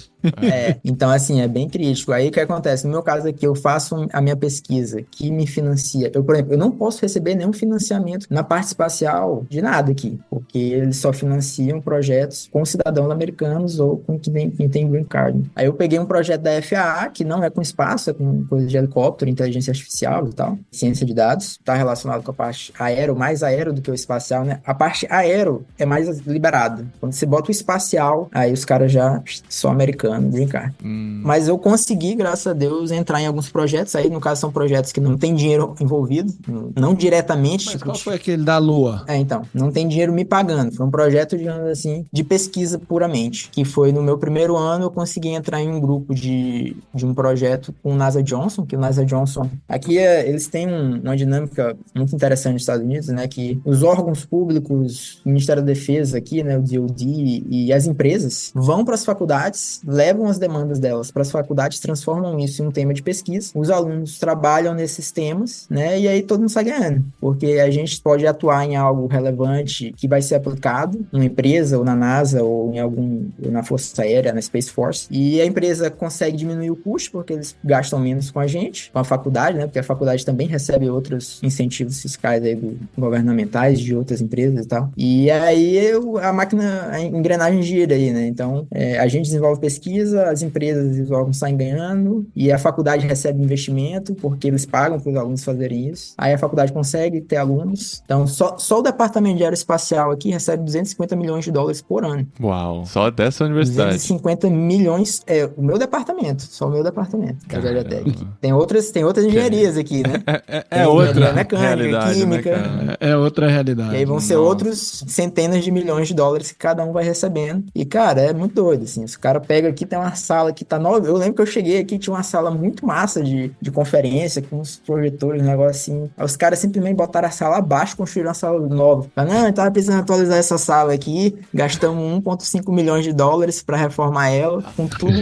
Speaker 5: Então assim, é bem crítico. Aí o que acontece? No meu caso aqui, eu faço a minha pesquisa que me financia. Por exemplo, eu não posso receber nenhum financiamento na parte espacial de nada aqui, porque eles só financiam projetos com cidadãos americanos ou com quem tem green card. Aí eu peguei um projeto da FAA, que não é com espaço, é com coisa de helicóptero, inteligência artificial e tal, ciência de dados, está relacionado com a parte aero, mais aero do que o espacial, né? A parte aero é mais liberada. Quando você bota o espacial, aí os caras já são americanos, green card. Mas eu consegui, graças a Deus, entrar em alguns projetos. Aí, no caso, são projetos que não tem dinheiro envolvido, não diretamente.
Speaker 4: Mas qual foi aquele da Lua?
Speaker 5: Então, não tem dinheiro me pagando. Foi um projeto, digamos assim, de pesquisa puramente. Que foi no meu primeiro ano, eu consegui entrar em um grupo de um projeto com o NASA Johnson, que o NASA Johnson... Aqui, eles têm uma dinâmica muito interessante nos Estados Unidos, né? Que os órgãos públicos, o Ministério da Defesa aqui, né? O DoD e as empresas vão para as faculdades, levam as demandas delas para as faculdades, transformam isso em um tema de pesquisa, os alunos trabalham nesses temas, né, e aí todo mundo sai ganhando, porque a gente pode atuar em algo relevante que vai ser aplicado numa empresa, ou na NASA, ou na Força Aérea, na Space Force, e a empresa consegue diminuir o custo, porque eles gastam menos com a gente, com a faculdade, né, porque a faculdade também recebe outros incentivos fiscais aí governamentais de outras empresas e tal, e aí máquina, a engrenagem gira aí, né? Então, a gente desenvolve pesquisa, as empresas desenvolvem, saem ganhando, e a faculdade recebe investimento, porque eles pagam para os alunos fazerem isso. Aí a faculdade consegue ter alunos. Então, só o departamento de aeroespacial aqui recebe 250 milhões de dólares por ano.
Speaker 3: Uau, só dessa universidade.
Speaker 5: 250 milhões, o meu departamento, só o meu departamento da Georgia Tech. Tem outras engenharias aqui, né?
Speaker 3: É outra
Speaker 5: mecânica,
Speaker 3: realidade,
Speaker 5: química.
Speaker 3: né,
Speaker 4: É outra realidade.
Speaker 5: E aí vão ser outros centenas de milhões de dólares que cada um vai recebendo. E, cara, é muito doido, assim. Se o cara pega aqui, tem uma sala que tá nova. Eu lembro que eu cheguei aqui, tinha uma sala muito massa de conferência, com uns projetores, um negócio assim. Aí os caras simplesmente botaram a sala abaixo, construíram uma sala nova. Falaram, não, eu tava precisando atualizar essa sala aqui. Gastamos 1,5 milhões de dólares pra reformar ela, com tudo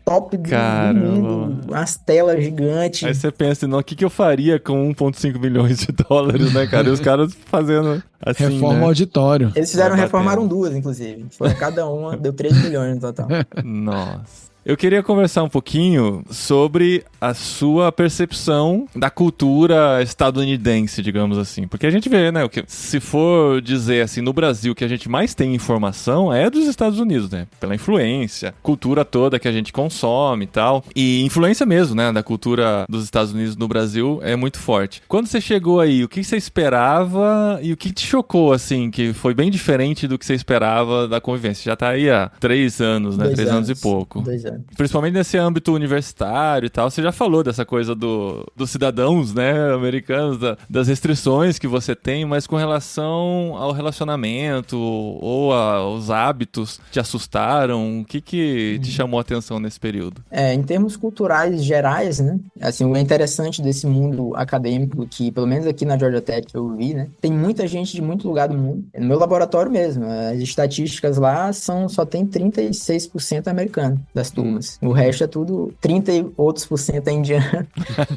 Speaker 5: top do mundo. Umas telas gigantes.
Speaker 3: Aí você pensa, não, o que eu faria com 1,5 milhões de dólares, né, cara? E os caras fazendo assim,
Speaker 4: reforma
Speaker 3: né?
Speaker 4: auditório.
Speaker 5: Eles reformaram duas, inclusive. Foi cada uma, deu 3 milhões no total.
Speaker 3: Nossa. Eu queria conversar um pouquinho sobre a sua percepção da cultura estadunidense, digamos assim. Porque a gente vê, né, se for dizer assim, no Brasil, o que a gente mais tem informação é dos Estados Unidos, né? Pela influência, cultura toda que a gente consome e tal. E influência mesmo, né, da cultura dos Estados Unidos no Brasil é muito forte. Quando você chegou aí, o que você esperava e o que te chocou, assim, que foi bem diferente do que você esperava da convivência? Já tá aí há 3 anos, né? 3 anos e pouco.
Speaker 5: 2 anos.
Speaker 3: Principalmente nesse âmbito universitário e tal, você já falou dessa coisa dos cidadãos, né, americanos, das restrições que você tem, mas com relação ao relacionamento ou aos hábitos, te assustaram? O que te chamou a atenção nesse período?
Speaker 5: Em termos culturais gerais, né, assim, o interessante desse mundo acadêmico, que pelo menos aqui na Georgia Tech eu vi, né, tem muita gente de muito lugar do mundo. No meu laboratório mesmo, as estatísticas lá só tem 36% americano das turmas. O resto é tudo 30 e outros por cento é indiano.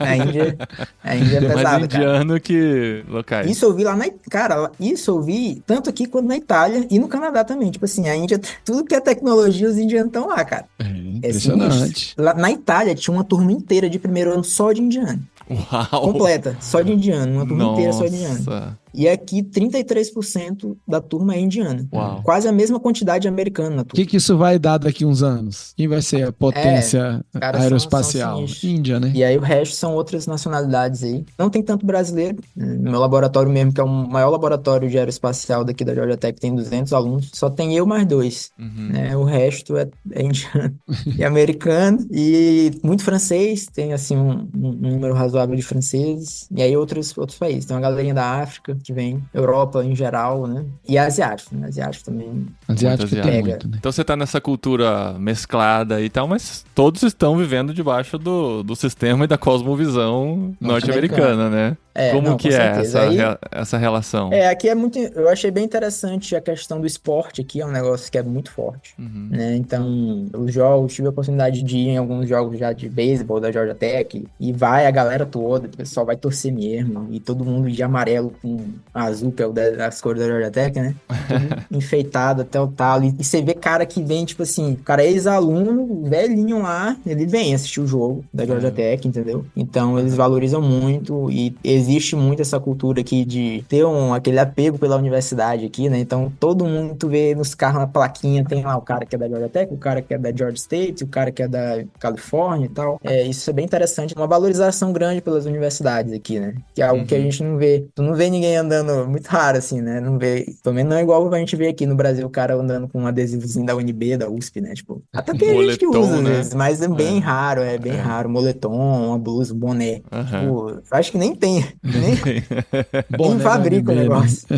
Speaker 5: A Índia é
Speaker 3: Tem
Speaker 5: pesada,
Speaker 3: mais indiano
Speaker 5: cara.
Speaker 3: que locais.
Speaker 5: Isso eu vi lá Cara, isso eu vi tanto aqui quanto na Itália e no Canadá também. Tipo assim, a Índia, tudo que é tecnologia, os indianos estão lá, cara.
Speaker 4: Impressionante.
Speaker 5: Lá na Itália tinha uma turma inteira de primeiro ano só de indiano.
Speaker 3: Uau!
Speaker 5: Completa, só de indiano. Uma turma inteira só de indiano. E aqui, 33% da turma é indiana.
Speaker 3: Uau.
Speaker 5: Quase a mesma quantidade de americano na
Speaker 4: O
Speaker 5: turma.
Speaker 4: que isso vai dar daqui a uns anos? Quem vai ser a potência aeroespacial?
Speaker 5: São
Speaker 4: Índia, né?
Speaker 5: E aí o resto são outras nacionalidades aí. Não tem tanto brasileiro. No meu laboratório mesmo, que é o maior laboratório de aeroespacial daqui da Georgia Tech, tem 200 alunos. Só tem eu mais 2. Né? O resto é indiano e americano. E muito francês. Tem, assim, um número razoável de franceses. E aí outros países. Tem uma galerinha da África que vem, Europa em geral, né? E asiático, né? Asiático também.
Speaker 4: Asiático tem muito, né?
Speaker 3: Então você tá nessa cultura mesclada e tal, mas todos estão vivendo debaixo do sistema e da cosmovisão norte-americana, né? Como que é essa relação?
Speaker 5: Aqui é muito... Eu achei bem interessante a questão do esporte aqui, é um negócio que é muito forte, né? Então, os jogos, tive a oportunidade de ir em alguns jogos já de beisebol da Georgia Tech, e vai a galera toda, o pessoal vai torcer mesmo, e todo mundo de amarelo com azul, que é as cores da Georgia Tech, né? Tudo enfeitado até o talo, e você vê cara que vem, tipo assim, o cara é ex-aluno, velhinho lá, ele vem assistir o jogo da Georgia Tech, entendeu? Então, eles valorizam muito, e existe muito essa cultura aqui de ter aquele apego pela universidade aqui, né? Então, todo mundo, tu vê nos carros, na plaquinha, tem lá o cara que é da Georgia Tech, o cara que é da Georgia State, o cara que é da Califórnia e tal. Isso é bem interessante. Uma valorização grande pelas universidades aqui, né? Que é algo que a gente não vê. Tu não vê ninguém andando, muito raro, assim, né? Não vê, também não é igual a gente vê aqui no Brasil, o cara andando com um adesivozinho da UNB, da USP, né? Tipo, até tem
Speaker 3: moletom,
Speaker 5: gente que usa,
Speaker 3: né?
Speaker 5: às vezes, mas é bem raro, bem raro. Moletom, uma blusa, um boné. Tipo, acho que nem tem. Nem fabrica o negócio.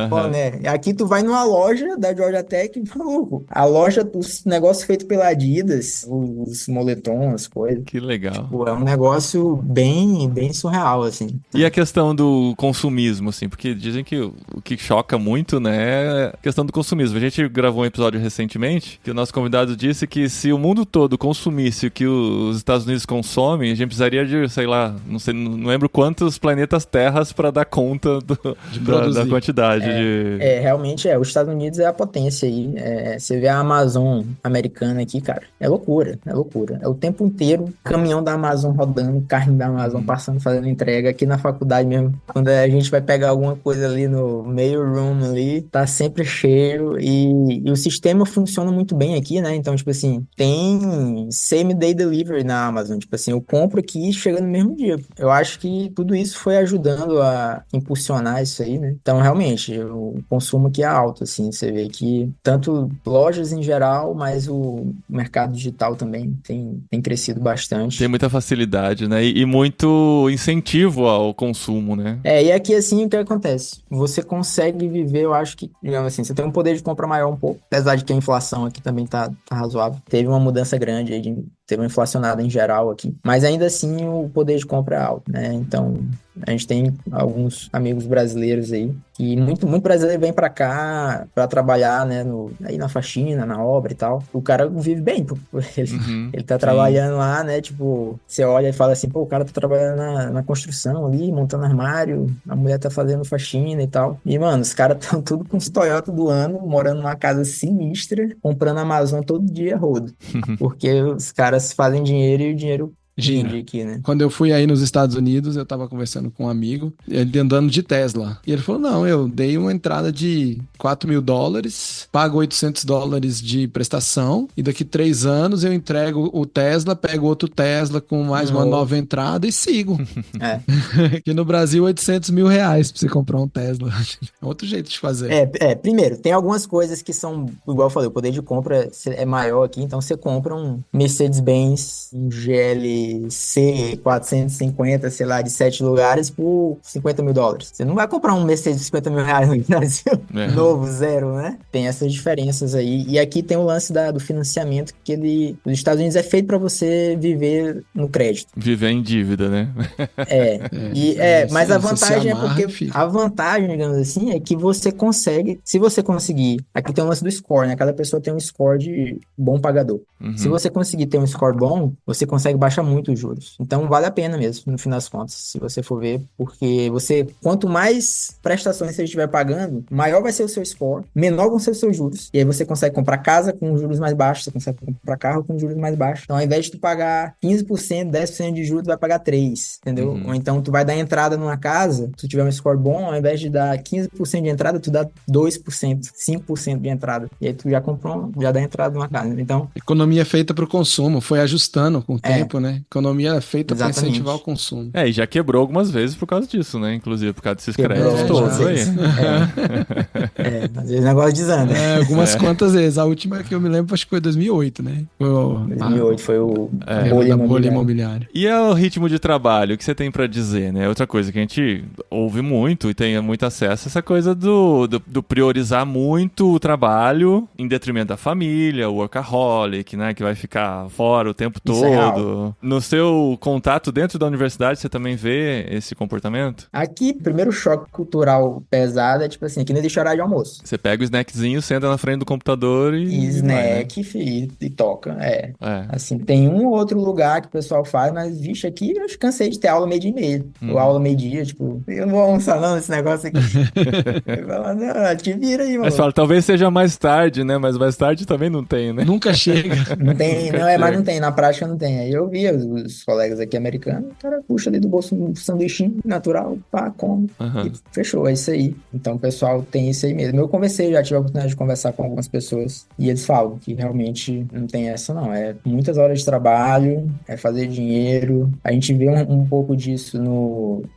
Speaker 5: Boné. Aqui tu vai numa loja da Georgia Tech, maluco. A loja, os negócios feitos pela Adidas, os moletons, as coisas.
Speaker 3: Que legal.
Speaker 5: Tipo, é um negócio bem, bem surreal, assim.
Speaker 3: E a questão do consumismo, assim, porque dizem que o que choca muito, né, é a questão do consumismo. A gente gravou um episódio recentemente que o nosso convidado disse que se o mundo todo consumisse o que os Estados Unidos consomem, a gente precisaria de, sei lá, não lembro quantos planetas terras para dar conta da quantidade de...
Speaker 5: Realmente os Estados Unidos é a potência aí. Você vê a Amazon americana aqui, cara, é loucura. É o tempo inteiro caminhão da Amazon rodando, carne da Amazon passando, fazendo entrega. Aqui na faculdade mesmo, quando a gente vai pegar alguma coisa ali no mail room ali, tá sempre cheio e o sistema funciona muito bem aqui, né? Então, tipo assim, tem same day delivery na Amazon. Tipo assim, eu compro aqui e chega no mesmo dia. Eu acho que tudo isso foi ajudando a impulsionar isso aí, né? Então, realmente, o consumo aqui é alto, assim. Você vê que tanto lojas em geral, mas o mercado digital também tem crescido bastante.
Speaker 3: Tem muita facilidade, né? E muito incentivo ao consumo, né?
Speaker 5: E aqui, assim, o que acontece? Você consegue viver, eu acho que, digamos assim, você tem um poder de compra maior um pouco, apesar de que a inflação aqui também tá razoável. Teve uma mudança grande aí, teve uma inflacionada em geral aqui, mas ainda assim o poder de compra é alto, né? Então, a gente tem alguns amigos brasileiros aí, que muito brasileiro vem pra cá pra trabalhar, né, aí na faxina, na obra e tal. O cara vive bem, pô. Ele tá trabalhando lá, né, tipo, você olha e fala assim, pô, o cara tá trabalhando na construção ali, montando armário, a mulher tá fazendo faxina e tal. E, mano, os caras tão tudo com os Toyota do ano, morando numa casa sinistra, comprando Amazon todo dia rodo. Porque os caras fazem dinheiro e o dinheiro
Speaker 4: Gira.
Speaker 5: Aqui, né?
Speaker 4: Quando eu fui aí nos Estados Unidos, eu tava conversando com um amigo, ele andando de Tesla. E ele falou, não, eu dei uma entrada de $4.000, pago $800 de prestação, e daqui 3 anos eu entrego o Tesla, pego outro Tesla com mais uma nova entrada e sigo. Aqui no Brasil, R$800 mil pra você comprar um Tesla. É outro jeito de fazer.
Speaker 5: Primeiro, tem algumas coisas que são, igual eu falei, o poder de compra é maior aqui, então você compra um Mercedes-Benz, um GLC 450, sei lá, de 7 lugares por $50 mil. Você não vai comprar um Mercedes de R$50 mil no Brasil, novo, zero, né? Tem essas diferenças aí. E aqui tem o lance do financiamento, que os Estados Unidos é feito para você viver no crédito.
Speaker 3: Viver em dívida, né?
Speaker 5: Mas a vantagem a vantagem, digamos assim, é que você consegue, se você conseguir, aqui tem o lance do score, né? Cada pessoa tem um score de bom pagador. Se você conseguir ter um score bom, você consegue baixar muito os juros. Então vale a pena mesmo, no fim das contas, se você for ver, porque quanto mais prestações você estiver pagando, maior vai ser o seu score, menor vão ser os seus juros, e aí você consegue comprar casa com juros mais baixos, você consegue comprar carro com juros mais baixos. Então ao invés de tu pagar 15%, 10% de juros, tu vai pagar 3%, entendeu? Ou então tu vai dar entrada numa casa, se tu tiver um score bom, ao invés de dar 15% de entrada, tu dá 2%, 5% de entrada, e aí tu já comprou, já dá entrada numa casa. Então,
Speaker 4: economia feita para o consumo, foi ajustando com o tempo, né? Economia é feita para incentivar o consumo.
Speaker 3: E já quebrou algumas vezes por causa disso, né? Inclusive por causa desses créditos todos aí.
Speaker 5: Às vezes o negócio desanda.
Speaker 4: Algumas quantas vezes. A última que eu me lembro, acho que foi 2008, né?
Speaker 5: 2008 foi o
Speaker 4: bolha imobiliária.
Speaker 3: E é o ritmo de trabalho, o que você tem pra dizer, né? Outra coisa que a gente ouve muito e tem muito acesso, essa coisa do priorizar muito o trabalho em detrimento da família, o workaholic, né? Que vai ficar fora o tempo todo. No seu contato dentro da universidade, você também vê esse comportamento?
Speaker 5: Aqui, primeiro choque cultural pesado é tipo assim, que não existe horário de almoço.
Speaker 3: Você pega o snackzinho, senta na frente do computador e
Speaker 5: snack, e toca. Assim, tem um ou outro lugar que o pessoal faz, mas, vixe, aqui eu cansei de ter aula meio-dia e meia. Ou aula meio-dia, tipo, eu não vou almoçar não nesse negócio aqui. Eu falo, não, te vira aí, mano.
Speaker 3: Mas fala, talvez seja mais tarde, né? Mas mais tarde também não tem, né?
Speaker 4: Nunca chega.
Speaker 5: Não tem, mas não tem, na prática não tem. Aí eu via os colegas aqui americanos, o cara puxa ali do bolso um sanduichinho natural, pá, come, e fechou, é isso aí. Então o pessoal tem isso aí mesmo. Eu já tive a oportunidade de conversar com algumas pessoas e eles falam que realmente não tem essa não, é muitas horas de trabalho, é fazer dinheiro. A gente vê um pouco disso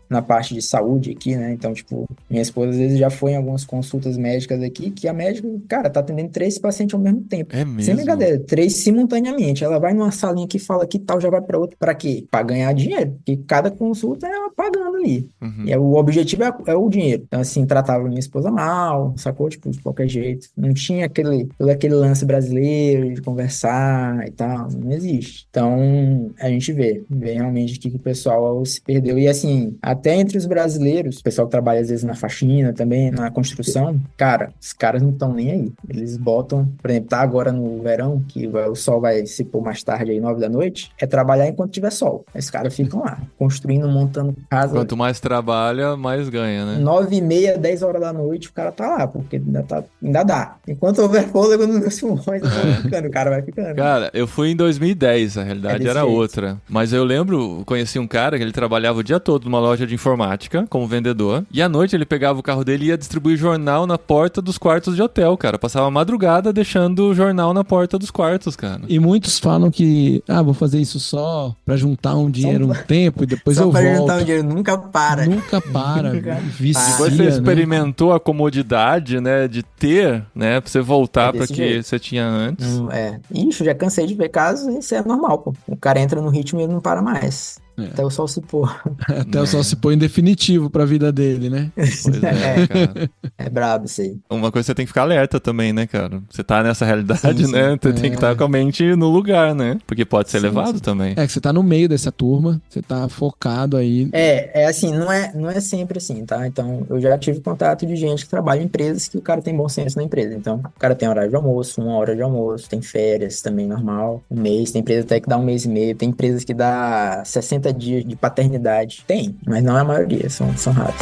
Speaker 5: na parte de saúde aqui, né? Então, tipo, minha esposa às vezes já foi em algumas consultas médicas aqui, que a médica, cara, tá atendendo 3 pacientes ao mesmo tempo.
Speaker 3: É mesmo?
Speaker 5: Sem brincadeira, 3 simultaneamente. Ela vai numa salinha que fala que tal, já vai pra outra. Pra quê? Pra ganhar dinheiro. Porque cada consulta é ela pagando ali. E o objetivo é o dinheiro. Então, assim, tratava minha esposa mal, sacou? Tipo, de qualquer jeito. Não tinha aquele lance brasileiro de conversar e tal. Não existe. Então, a gente vê realmente que o pessoal se perdeu. E, assim, até até entre os brasileiros, o pessoal que trabalha às vezes na faxina também, na construção, cara, os caras não estão nem aí. Eles botam, por exemplo, tá agora no verão, que o sol vai se pôr mais tarde aí, 9 da noite, é trabalhar enquanto tiver sol. Os caras ficam lá, construindo, montando casa.
Speaker 3: Quanto mais trabalha, mais ganha, né?
Speaker 5: 9h30, 10 horas da noite, o cara tá lá, porque ainda dá. Enquanto houver fôlego nos pulmões, o cara vai ficando.
Speaker 3: Cara, eu fui em 2010, a realidade era
Speaker 5: jeito.
Speaker 3: outra. Mas eu lembro, conheci um cara que ele trabalhava o dia todo numa loja de informática, como vendedor, e à noite ele pegava o carro dele e ia distribuir jornal na porta dos quartos de hotel, cara. Passava a madrugada deixando o jornal na porta dos quartos, cara.
Speaker 4: E muitos falam que, vou fazer isso só pra juntar um dinheiro um tempo e depois
Speaker 5: só
Speaker 4: eu
Speaker 5: pra
Speaker 4: volto.
Speaker 5: juntar um dinheiro, nunca para.
Speaker 4: Nunca para, vicia,
Speaker 3: Depois você
Speaker 4: né?
Speaker 3: experimentou a comodidade, né, de ter, né, pra você voltar pra que
Speaker 5: jeito.
Speaker 3: você tinha antes.
Speaker 5: Ixi, eu já cansei de ver casos e isso é normal, pô. O cara entra no ritmo e ele não para mais. Até o sol se pôr.
Speaker 4: Até o sol se põe em definitivo pra vida dele, né?
Speaker 3: Pois é, cara.
Speaker 5: É brabo isso aí.
Speaker 3: Uma coisa você tem que ficar alerta também, né, cara? Você tá nessa realidade,
Speaker 5: Sim.
Speaker 3: né? Você tem que estar com a mente no lugar, né? Porque pode ser levado também.
Speaker 4: É que você tá no meio dessa turma, você tá focado aí.
Speaker 5: É assim, não é sempre assim, tá? Então, eu já tive contato de gente que trabalha em empresas que o cara tem bom senso na empresa. Então, o cara tem horário de almoço, 1 hora de almoço, tem férias também normal, um mês, tem empresa até que dá 1 mês e meio, tem empresas que dá 60 dias de paternidade. Tem, mas não é a maioria, são raras.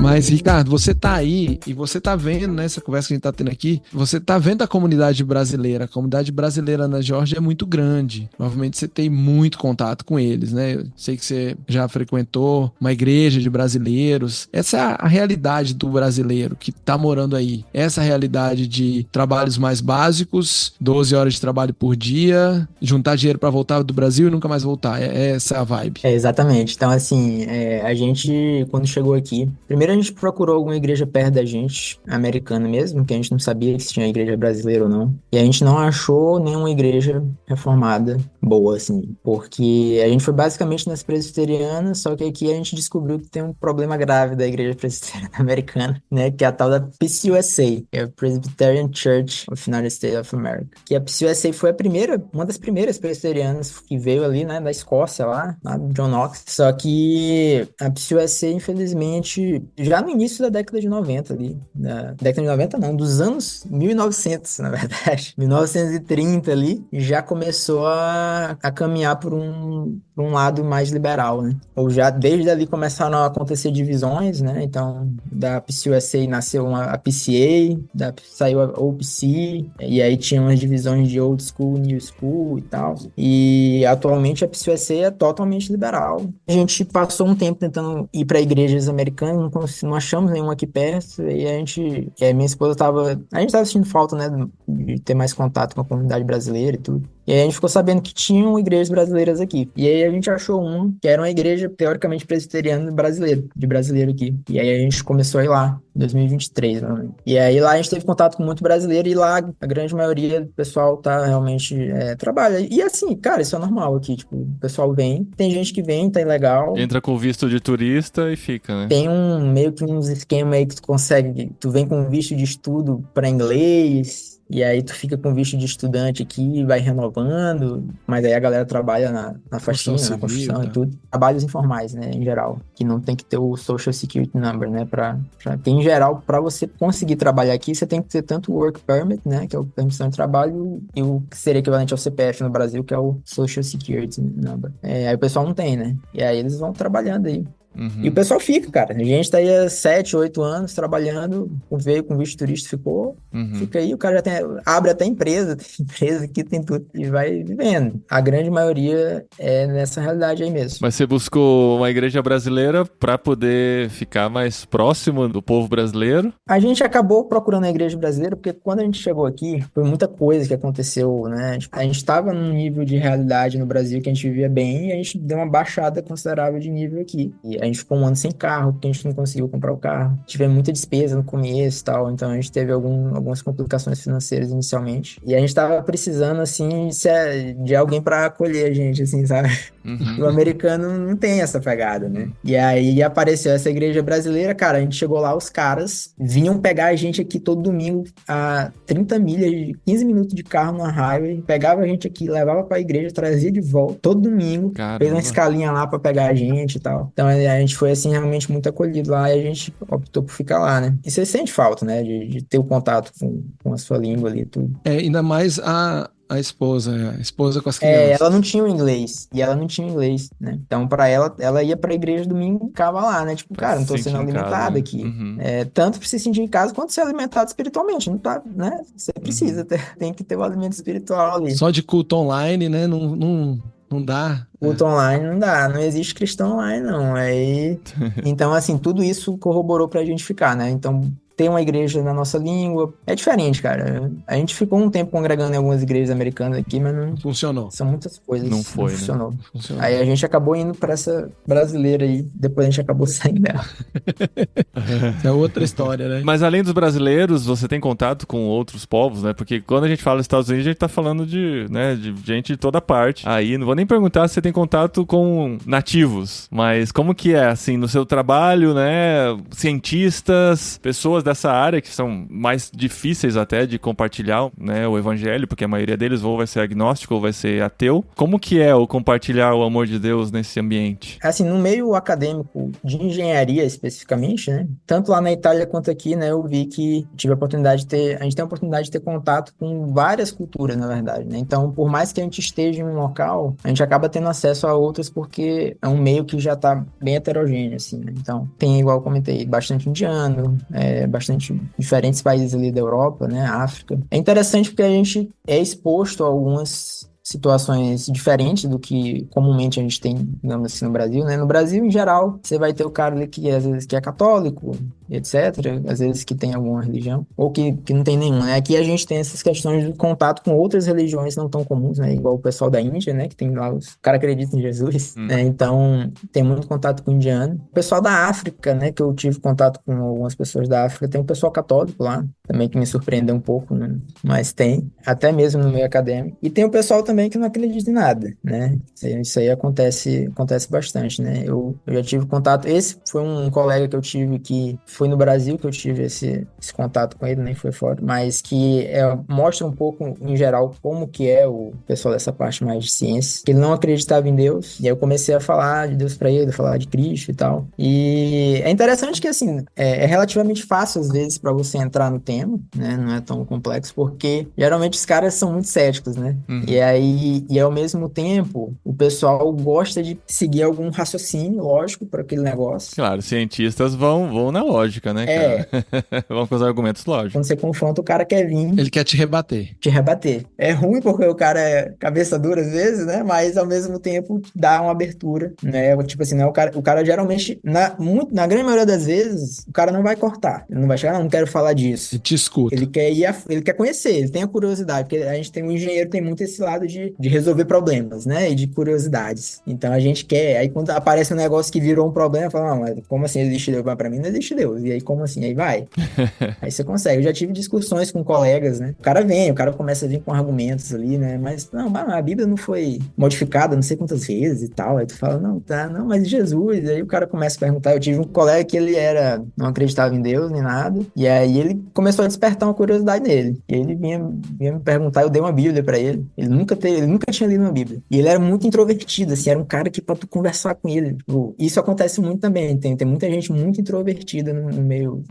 Speaker 4: Mas, Ricardo, você tá aí e você tá vendo, né, essa conversa que a gente tá tendo aqui, você tá vendo a comunidade brasileira. A comunidade brasileira na Geórgia é muito grande. Provavelmente você tem muito contato com eles, né? Eu sei que você já frequentou uma igreja de brasileiros. Essa é a realidade do brasileiro que tá morando aí. Essa é a realidade de trabalhos mais básicos, 12 horas de trabalho por dia, juntar dinheiro pra voltar do Brasil e nunca mais voltar. Essa é a vibe.
Speaker 5: Exatamente. Então, assim, a gente, quando chegou aqui, primeiro a gente procurou alguma igreja perto da gente, americana mesmo, que a gente não sabia se tinha igreja brasileira ou não. E a gente não achou nenhuma igreja reformada boa, assim, porque a gente foi basicamente nas presbiterianas, só que aqui a gente descobriu que tem um problema grave da igreja presbiteriana americana, né, que é a tal da PCUSA, que é a Presbyterian Church of United States of America. Que a PCUSA foi uma das primeiras presbiterianas que veio ali, né, da Escócia lá do John Knox. Só que a PCUSA, infelizmente, já no início da década de 90 ali, década de 90 não, dos anos 1900, na verdade, 1930 ali, já começou a caminhar por um lado mais liberal, né? Ou já desde ali começaram a acontecer divisões, né? Então, da PCUSA nasceu a PCA, saiu a OPC, e aí tinha umas divisões de Old School, New School e tal. E atualmente a PCUSA é totalmente liberal. A gente passou um tempo tentando ir para igrejas americanas, não achamos nenhuma aqui perto, e a minha esposa a gente tava sentindo falta, né, de ter mais contato com a comunidade brasileira e tudo. E aí a gente ficou sabendo que tinham igrejas brasileiras aqui. E aí a gente achou uma, que era uma igreja teoricamente presbiteriana de brasileiro aqui. E aí a gente começou a ir lá, em 2023, né? E aí lá a gente teve contato com muito brasileiro e lá a grande maioria do pessoal tá realmente trabalha. E assim, cara, isso é normal aqui, tipo, o pessoal vem, tem gente que vem, tá ilegal.
Speaker 3: Entra com visto de turista e fica, né?
Speaker 5: Tem meio que uns esquemas aí que tu vem com visto de estudo para inglês, e aí tu fica com visto de estudante aqui, vai renovando, mas aí a galera trabalha na faxina, na construção e tudo. Trabalhos informais, né, em geral, que não tem que ter o Social Security Number, né, que em geral, para você conseguir trabalhar aqui, você tem que ter tanto o Work Permit, né, que é o permissão de trabalho, e o que seria equivalente ao CPF no Brasil, que é o Social Security Number. Aí o pessoal não tem, né, e aí eles vão trabalhando aí. E o pessoal fica, cara. A gente tá aí há 7, 8 anos trabalhando, veio com visto turista, fica aí, o cara já abre até empresa, tem empresa aqui, tem tudo, e vai vivendo. A grande maioria é nessa realidade aí mesmo.
Speaker 3: Mas você buscou uma igreja brasileira pra poder ficar mais próximo do povo brasileiro?
Speaker 5: A gente acabou procurando a igreja brasileira, porque quando a gente chegou aqui, foi muita coisa que aconteceu, né? A gente tava num nível de realidade no Brasil que a gente vivia bem, e a gente deu uma baixada considerável de nível aqui. E A gente ficou um ano sem carro, porque a gente não conseguiu comprar o carro. Tivemos muita despesa no começo e tal, então a gente teve algumas complicações financeiras inicialmente. E a gente tava precisando, assim, de alguém pra acolher a gente, assim, sabe?
Speaker 3: Uhum.
Speaker 5: O americano não tem essa pegada, né? E aí apareceu essa igreja brasileira, cara, a gente chegou lá, os caras vinham pegar a gente aqui todo domingo a 30 milhas, 15 minutos de carro na highway, pegava a gente aqui, levava pra igreja, trazia de volta, todo domingo,
Speaker 3: Caramba.
Speaker 5: fez uma escalinha lá pra pegar a gente e tal. Então a gente foi, assim, realmente muito acolhido lá e a gente optou por ficar lá, né? E você sente falta, né, de ter o contato com a sua língua ali e tudo.
Speaker 4: Ainda mais a esposa com as crianças.
Speaker 5: Ela não tinha o inglês, e ela não tinha o inglês, né? Então, pra ela ia pra igreja domingo e ficava lá, né? Tipo,
Speaker 3: Pra
Speaker 5: cara,
Speaker 3: se
Speaker 5: não tô
Speaker 3: sentir
Speaker 5: sendo
Speaker 3: em casa,
Speaker 5: alimentado
Speaker 3: né?
Speaker 5: aqui.
Speaker 3: Uhum.
Speaker 5: Tanto pra se sentir em casa, quanto ser alimentado espiritualmente, não tá, né? Você precisa tem que ter o alimento espiritual ali.
Speaker 4: Só de culto online, né? Não dá.
Speaker 5: Culto online não dá, não existe cristão online, não. Então, assim, tudo isso corroborou pra gente ficar, né? Então, ter uma igreja na nossa língua é diferente, cara. A gente ficou um tempo congregando em algumas igrejas americanas aqui, mas não
Speaker 4: Funcionou.
Speaker 5: são muitas coisas.
Speaker 3: Não foi, né?
Speaker 5: funcionou.
Speaker 4: Funcionou.
Speaker 5: Aí a gente acabou indo pra essa brasileira aí, depois a gente acabou saindo dela.
Speaker 4: É outra história, né?
Speaker 3: Mas além dos brasileiros, você tem contato com outros povos, né? Porque quando a gente fala dos Estados Unidos, a gente tá falando de gente de toda parte. Aí, não vou nem perguntar se você tem contato com nativos, mas como que é, assim, no seu trabalho, né? Cientistas, pessoas dessa área que são mais difíceis até de compartilhar, né? O evangelho, porque a maioria deles ou vai ser agnóstico ou vai ser ateu. Como que é o compartilhar o amor de Deus nesse ambiente?
Speaker 5: Assim, no meio acadêmico de engenharia especificamente, né? Tanto lá na Itália quanto aqui, né? Eu vi que tive a oportunidade a gente tem a oportunidade de ter contato com várias culturas, na verdade, né? Então, por mais que a gente esteja em um local, a gente acaba tendo acesso a outras porque é um meio que já tá bem heterogêneo, assim, né? Então, tem, igual eu comentei, bastante indiano, bastante diferentes países ali da Europa, né? África. É interessante porque a gente é exposto a algumas situações diferentes do que comumente a gente tem, digamos assim, no Brasil, né? No Brasil, em geral, você vai ter o cara ali que às vezes que é católico, etc., às vezes que tem alguma religião, ou que não tem nenhuma, né? Aqui a gente tem essas questões de contato com outras religiões não tão comuns, né? Igual o pessoal da Índia, né? Que tem lá o cara acredita em Jesus, né? Então, tem muito contato com o indiano. O pessoal da África, né? Que eu tive contato com algumas pessoas da África, tem um pessoal católico lá, também que me surpreendeu um pouco, né? Mas tem, até mesmo no meio acadêmico. E tem o pessoal também que não acredita em nada, né? Isso aí acontece bastante, né? Eu já tive contato, esse foi um colega que eu tive que foi no Brasil que eu tive esse contato com ele, nem foi fora, mas que mostra um pouco, em geral, como que é o pessoal dessa parte mais de ciência, que ele não acreditava em Deus, e aí eu comecei a falar de Deus pra ele, falar de Cristo e tal, e é interessante que, assim, é relativamente fácil, às vezes, pra você entrar no tema, né, não é tão complexo, porque, geralmente, os caras são muito céticos, né, e ao mesmo tempo, o pessoal gosta de seguir algum raciocínio, lógico, para aquele negócio.
Speaker 3: Claro, cientistas vão na lógica, né, cara? Vão com os argumentos lógicos.
Speaker 5: Quando você confronta, o cara quer vir
Speaker 4: Ele quer te rebater.
Speaker 5: É ruim porque o cara é cabeça dura às vezes, né? Mas ao mesmo tempo dá uma abertura, né? Tipo assim, né? O cara geralmente, na grande maioria das vezes, o cara não vai cortar. Ele não vai chegar, não quero falar disso.
Speaker 4: Ele te escuta.
Speaker 5: Ele quer conhecer, ele tem a curiosidade, porque a gente tem, o engenheiro tem muito esse lado de resolver problemas, né? E de curiosidades. Então a gente quer, aí quando aparece um negócio que virou um problema, fala, não, mas como assim existe Deus? Mas pra mim não existe Deus. E aí, como assim? Aí vai. Aí você consegue. Eu já tive discussões com colegas, né? O cara começa a vir com argumentos ali, né? Mas, não, a Bíblia não foi modificada não sei quantas vezes e tal. Aí tu fala, não, mas Jesus. Aí o cara começa a perguntar. Eu tive um colega que ele não acreditava em Deus nem nada. E aí ele começou a despertar uma curiosidade nele. E aí ele vinha me perguntar, eu dei uma Bíblia pra ele. Ele nunca tinha lido uma Bíblia. E ele era muito introvertido, assim, era um cara que pra tu conversar com ele. Tipo, isso acontece muito também. Tem muita gente muito introvertida no meio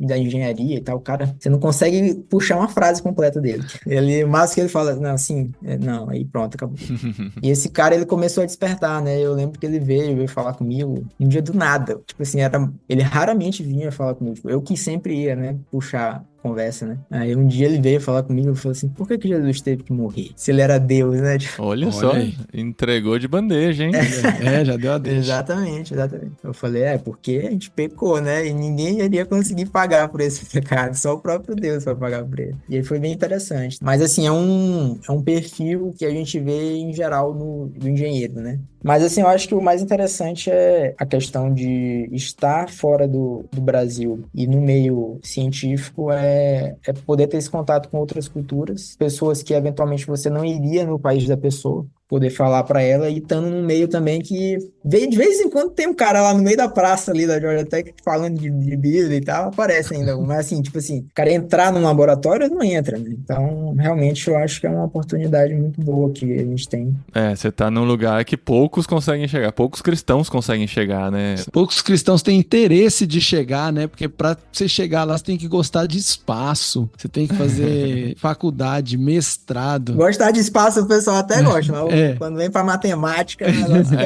Speaker 5: da engenharia e tal. O cara, você não consegue puxar uma frase completa dele. Mas que ele fala, não, assim, não, aí pronto, acabou. E esse cara, ele começou a despertar, né? Eu lembro que ele veio falar comigo um dia do nada. Tipo assim, ele raramente vinha falar comigo. Tipo, eu que sempre ia, né, puxar conversa, né? Aí um dia ele veio falar comigo e falou assim, por que Jesus teve que morrer? Se ele era Deus, né? Tipo,
Speaker 3: Olha só,
Speaker 4: aí.
Speaker 3: Entregou de bandeja, hein?
Speaker 4: Já deu a deixa.
Speaker 5: Exatamente. Eu falei, porque a gente pecou, né? E ninguém iria conseguir pagar por esse pecado, só o próprio Deus vai pagar por ele. E aí foi bem interessante. Mas assim, é um perfil que a gente vê em geral do engenheiro, né? Mas assim, eu acho que o mais interessante é a questão de estar fora do Brasil e no meio científico é poder ter esse contato com outras culturas, pessoas que eventualmente você não iria no país da pessoa. Poder falar pra ela e estando no meio também que de vez em quando tem um cara lá no meio da praça ali da Georgia Tech falando de Bíblia e tal, aparece ainda, mas assim, tipo assim, o cara entrar num laboratório não entra, né? Então, realmente eu acho que é uma oportunidade muito boa que a gente tem.
Speaker 3: Você tá num lugar que poucos conseguem chegar, poucos cristãos conseguem chegar, né?
Speaker 4: Poucos cristãos têm interesse de chegar, né? Porque pra você chegar lá, você tem que gostar de espaço, você tem que fazer faculdade, mestrado.
Speaker 5: Gostar de espaço o pessoal até gosta, mas quando vem pra matemática, o negócio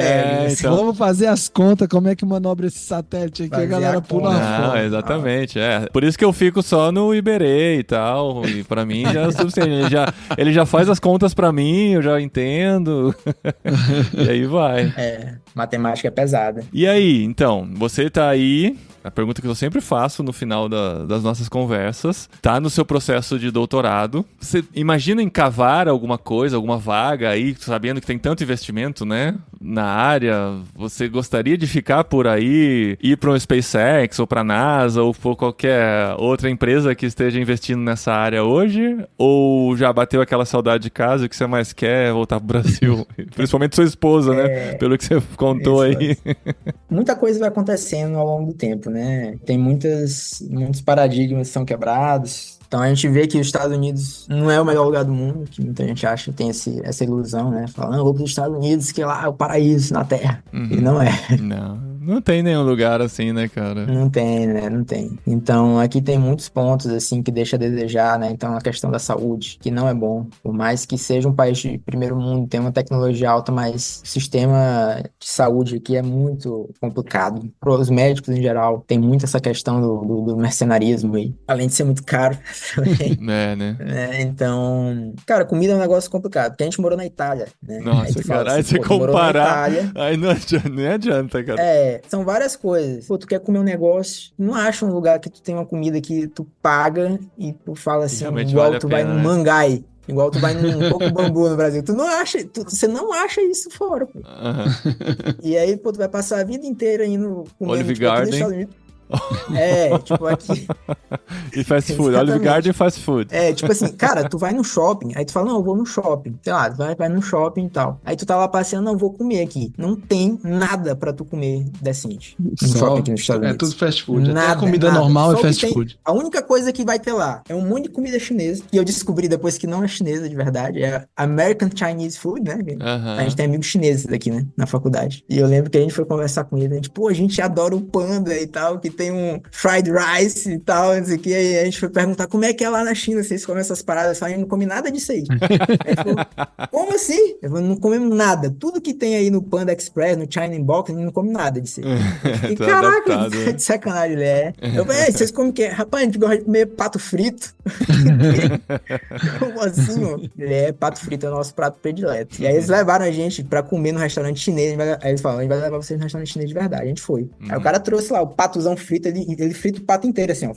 Speaker 4: então. Vamos fazer as contas, como é que manobra esse satélite aqui, a galera pula fora.
Speaker 3: Não, exatamente, Por isso que eu fico só no Iberê e tal, e pra mim já é o suficiente. Ele já faz as contas pra mim, eu já entendo, e aí vai.
Speaker 5: Matemática é pesada.
Speaker 3: E aí, então, você tá aí... A pergunta que eu sempre faço no final das nossas conversas, tá no seu processo de doutorado. Você imagina encavar alguma coisa, alguma vaga aí, sabendo que tem tanto investimento, né, na área? Você gostaria de ficar por aí, ir para um SpaceX ou para a NASA ou por qualquer outra empresa que esteja investindo nessa área hoje? Ou já bateu aquela saudade de casa e o que você mais quer é voltar pro Brasil? Principalmente sua esposa, né? Pelo que você contou aí.
Speaker 5: Muita coisa vai acontecendo ao longo do tempo, né? Tem muitos paradigmas que são quebrados. Então a gente vê que os Estados Unidos não é o melhor lugar do mundo, que muita gente acha, tem essa ilusão, né? Falando, vou para os Estados Unidos, que lá é o paraíso na Terra. E não é.
Speaker 3: Não tem nenhum lugar assim, né, cara?
Speaker 5: Não tem, né? Não tem. Então, aqui tem muitos pontos, assim, que deixa a desejar, né? Então, a questão da saúde, que não é bom. Por mais que seja um país de primeiro mundo, tem uma tecnologia alta, mas o sistema de saúde aqui é muito complicado. Para os médicos, em geral, tem muito essa questão do mercenarismo aí. Além de ser muito caro também.
Speaker 3: Né?
Speaker 5: Então, cara, comida é um negócio complicado, porque a gente morou na Itália, né?
Speaker 3: Nossa, cara, aí você comparar, aí não adianta, cara.
Speaker 5: São várias coisas. Pô, tu quer comer um negócio, não acha um lugar que tu tem uma comida que tu paga e tu fala assim, igual tu vai no Mangai. Igual tu vai num Coco Bambu no Brasil. Você não acha isso fora, pô. E aí, pô, tu vai passar a vida inteira indo comer
Speaker 3: Olive Garden.
Speaker 5: Tipo aqui.
Speaker 3: E fast food, Olive Garden e fast food.
Speaker 5: Tipo assim, cara, tu vai no shopping, aí tu fala, não, eu vou no shopping. Sei lá, tu vai no shopping e tal. Aí tu tá lá passeando, não, vou comer aqui. Não tem nada pra tu comer decente no shopping aqui nos Estados Unidos.
Speaker 4: É tudo fast food. Nada, até comida normal é fast food.
Speaker 5: A única coisa que vai ter lá é um monte de comida chinesa, que eu descobri depois que não é chinesa de verdade, é American Chinese Food, né? A gente tem amigos chineses aqui, né, na faculdade. E eu lembro que a gente foi conversar com ele, a gente, pô, a gente adora o panda e tal, que tem um fried rice e tal, não sei o que, aí a gente foi perguntar como é que é lá na China, vocês comem essas paradas, eu não comi nada disso aí. Aí falou, como assim? Eu falei, não comemos nada, tudo que tem aí no Panda Express, no China Box, a gente não come nada disso aí. E caraca, adaptado, de sacanagem ele é. Eu falei, vocês comem o quê? Rapaz, a gente gosta de comer pato frito. Como assim, mano? Pato frito é o nosso prato predileto. E aí eles levaram a gente pra comer no restaurante chinês, aí eles falaram, a gente vai levar vocês no restaurante chinês de verdade, a gente foi. Aí o cara trouxe lá o patozão frito, ele frita o pato inteiro, assim, ó.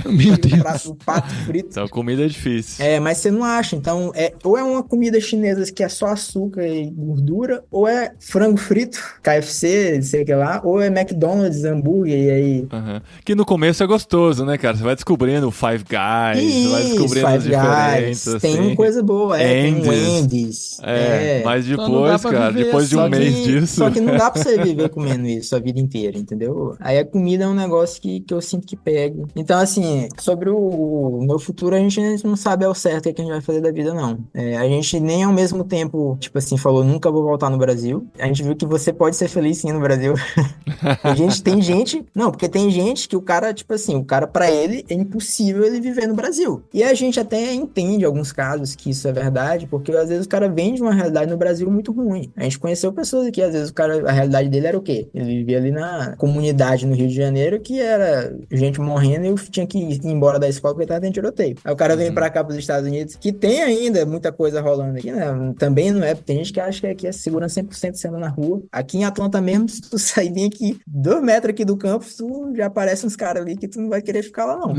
Speaker 4: Meu Deus.
Speaker 5: O pato frito.
Speaker 3: Então, comida é difícil.
Speaker 5: Mas você não acha. Então, ou é uma comida chinesa que é só açúcar e gordura, ou é frango frito, KFC, não sei o que lá, ou é McDonald's, hambúrguer, e aí...
Speaker 3: Que no começo é gostoso, né, cara? Você vai descobrindo o Five Guys, você vai descobrindo as diferentes, assim.
Speaker 5: Tem uma coisa boa, tem um Wendy's.
Speaker 3: Mas depois, cara, depois de um mês disso...
Speaker 5: Só que não dá pra você viver comendo isso a vida inteira, entendeu? Aí a comida é um negócio que eu sinto que pega. Então, assim, sobre o meu futuro, a gente não sabe ao certo o que a gente vai fazer da vida, não. A gente nem ao mesmo tempo, tipo assim, falou, nunca vou voltar no Brasil. A gente viu que você pode ser feliz sim no Brasil. Tem gente... Não, porque tem gente que o cara, tipo assim, o cara, pra ele, é impossível ele viver no Brasil. E a gente até entende, em alguns casos, que isso é verdade, porque às vezes o cara vem de uma realidade no Brasil muito ruim. A gente conheceu pessoas que, às vezes, a realidade dele era o quê? Ele vivia ali na comunidade no Rio de Janeiro, que era gente morrendo e eu tinha que ir embora da escola porque tava tendo tiroteio. Aí o cara vem pra cá, pros Estados Unidos, que tem ainda muita coisa rolando aqui, né? Também não é, tem gente que acha que aqui é segurança 100% sendo na rua. Aqui em Atlanta mesmo, se tu sair bem aqui, 2 metros aqui do campus, tu já aparece uns caras ali que tu não vai querer ficar lá, não.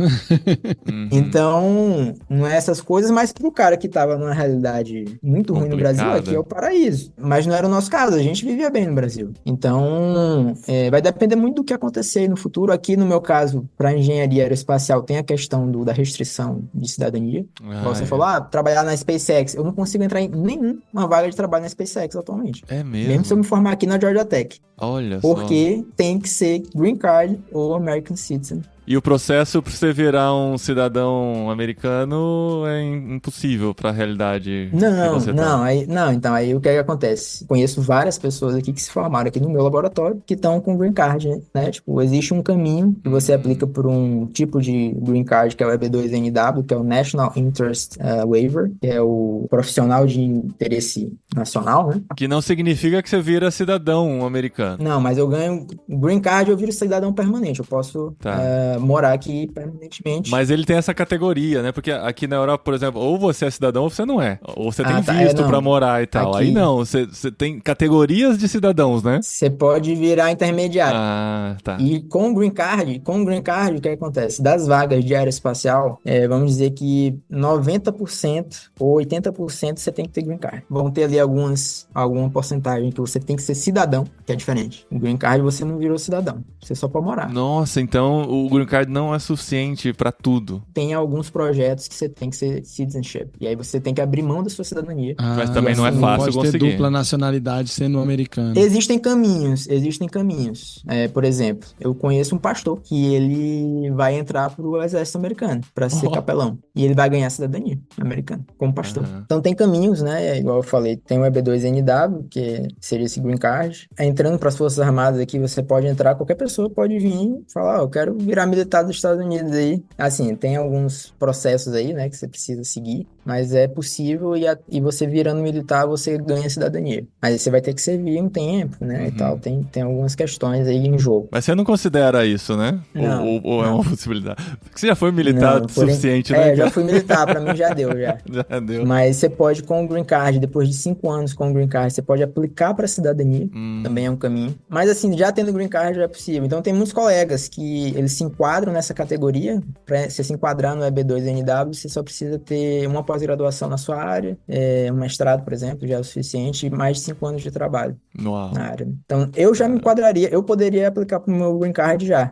Speaker 5: Então, Então, não é essas coisas, mas pro cara que tava numa realidade muito ruim no Brasil, aqui é o paraíso. Mas não era o nosso caso, a gente vivia bem no Brasil. Então, vai depender muito do que acontecer aí no futuro. Aqui, no meu caso, para engenharia aeroespacial, tem a questão da restrição de cidadania. Como você falou, trabalhar na SpaceX. Eu não consigo entrar em nenhuma vaga de trabalho na SpaceX atualmente.
Speaker 3: É mesmo?
Speaker 5: Mesmo se eu me formar aqui na Georgia Tech.
Speaker 3: Olha
Speaker 5: Porque tem que ser Green Card ou American Citizen.
Speaker 3: E o processo para você virar um cidadão americano é impossível para a realidade que você tá.
Speaker 5: Então aí o que acontece? Conheço várias pessoas aqui que se formaram aqui no meu laboratório que estão com Green Card, né? Tipo, existe um caminho que você aplica por um tipo de Green Card que é o EB2NW, que é o National Interest Waiver, que é o profissional de interesse nacional, né?
Speaker 3: Que não significa que você vira cidadão americano.
Speaker 5: Não, mas eu ganho Green Card, eu viro cidadão permanente. Eu posso morar aqui permanentemente.
Speaker 3: Mas ele tem essa categoria, né? Porque aqui na Europa, por exemplo, ou você é cidadão ou você não é. Ou você tem visto pra morar e tal. Aqui, aí não, você tem categorias de cidadãos, né?
Speaker 5: Você pode virar intermediário.
Speaker 3: Tá.
Speaker 5: E com o Green Card, o que acontece? Das vagas de aeroespacial, vamos dizer que 90% ou 80% você tem que ter Green Card. Vão ter ali alguma porcentagem que você tem que ser cidadão, que é diferente. O Green Card você não virou cidadão, você só pode morar.
Speaker 3: Nossa, então o Green Card não é suficiente pra tudo.
Speaker 5: Tem alguns projetos que você tem que ser citizenship. E aí você tem que abrir mão da sua cidadania.
Speaker 3: Mas também não é fácil
Speaker 4: pode
Speaker 3: conseguir.
Speaker 4: Ter dupla nacionalidade sendo americano.
Speaker 5: Existem caminhos. Por exemplo, eu conheço um pastor que ele vai entrar pro exército americano pra ser capelão. E ele vai ganhar cidadania americana como pastor. Então tem caminhos, né? Igual eu falei, tem o EB2NW, que seria esse Green Card. Entrando pras Forças Armadas aqui, você pode entrar, qualquer pessoa pode vir e falar, eu quero virar militar dos Estados Unidos aí. Assim, tem alguns processos aí, né, que você precisa seguir, mas é possível e você virando militar, você ganha cidadania. Mas você vai ter que servir um tempo, né, e tal. Tem algumas questões aí em jogo.
Speaker 3: Mas você não considera isso, né?
Speaker 5: Não,
Speaker 3: ou é uma possibilidade? Porque você já foi militar o suficiente, né?
Speaker 5: Já fui militar, pra mim já deu, já.
Speaker 3: Já deu.
Speaker 5: Mas você pode, com o Green Card, depois de 5 anos com o Green Card, você pode aplicar pra cidadania, também é um caminho. Mas assim, já tendo Green Card já é possível. Então tem muitos colegas que eles se enquadram nessa categoria. Pra você se enquadrar no EB2NW, você só precisa ter uma pós-graduação na sua área, um mestrado, por exemplo, já é o suficiente, e mais de 5 anos de trabalho na área. Então, eu já me enquadraria, eu poderia aplicar pro meu Green Card já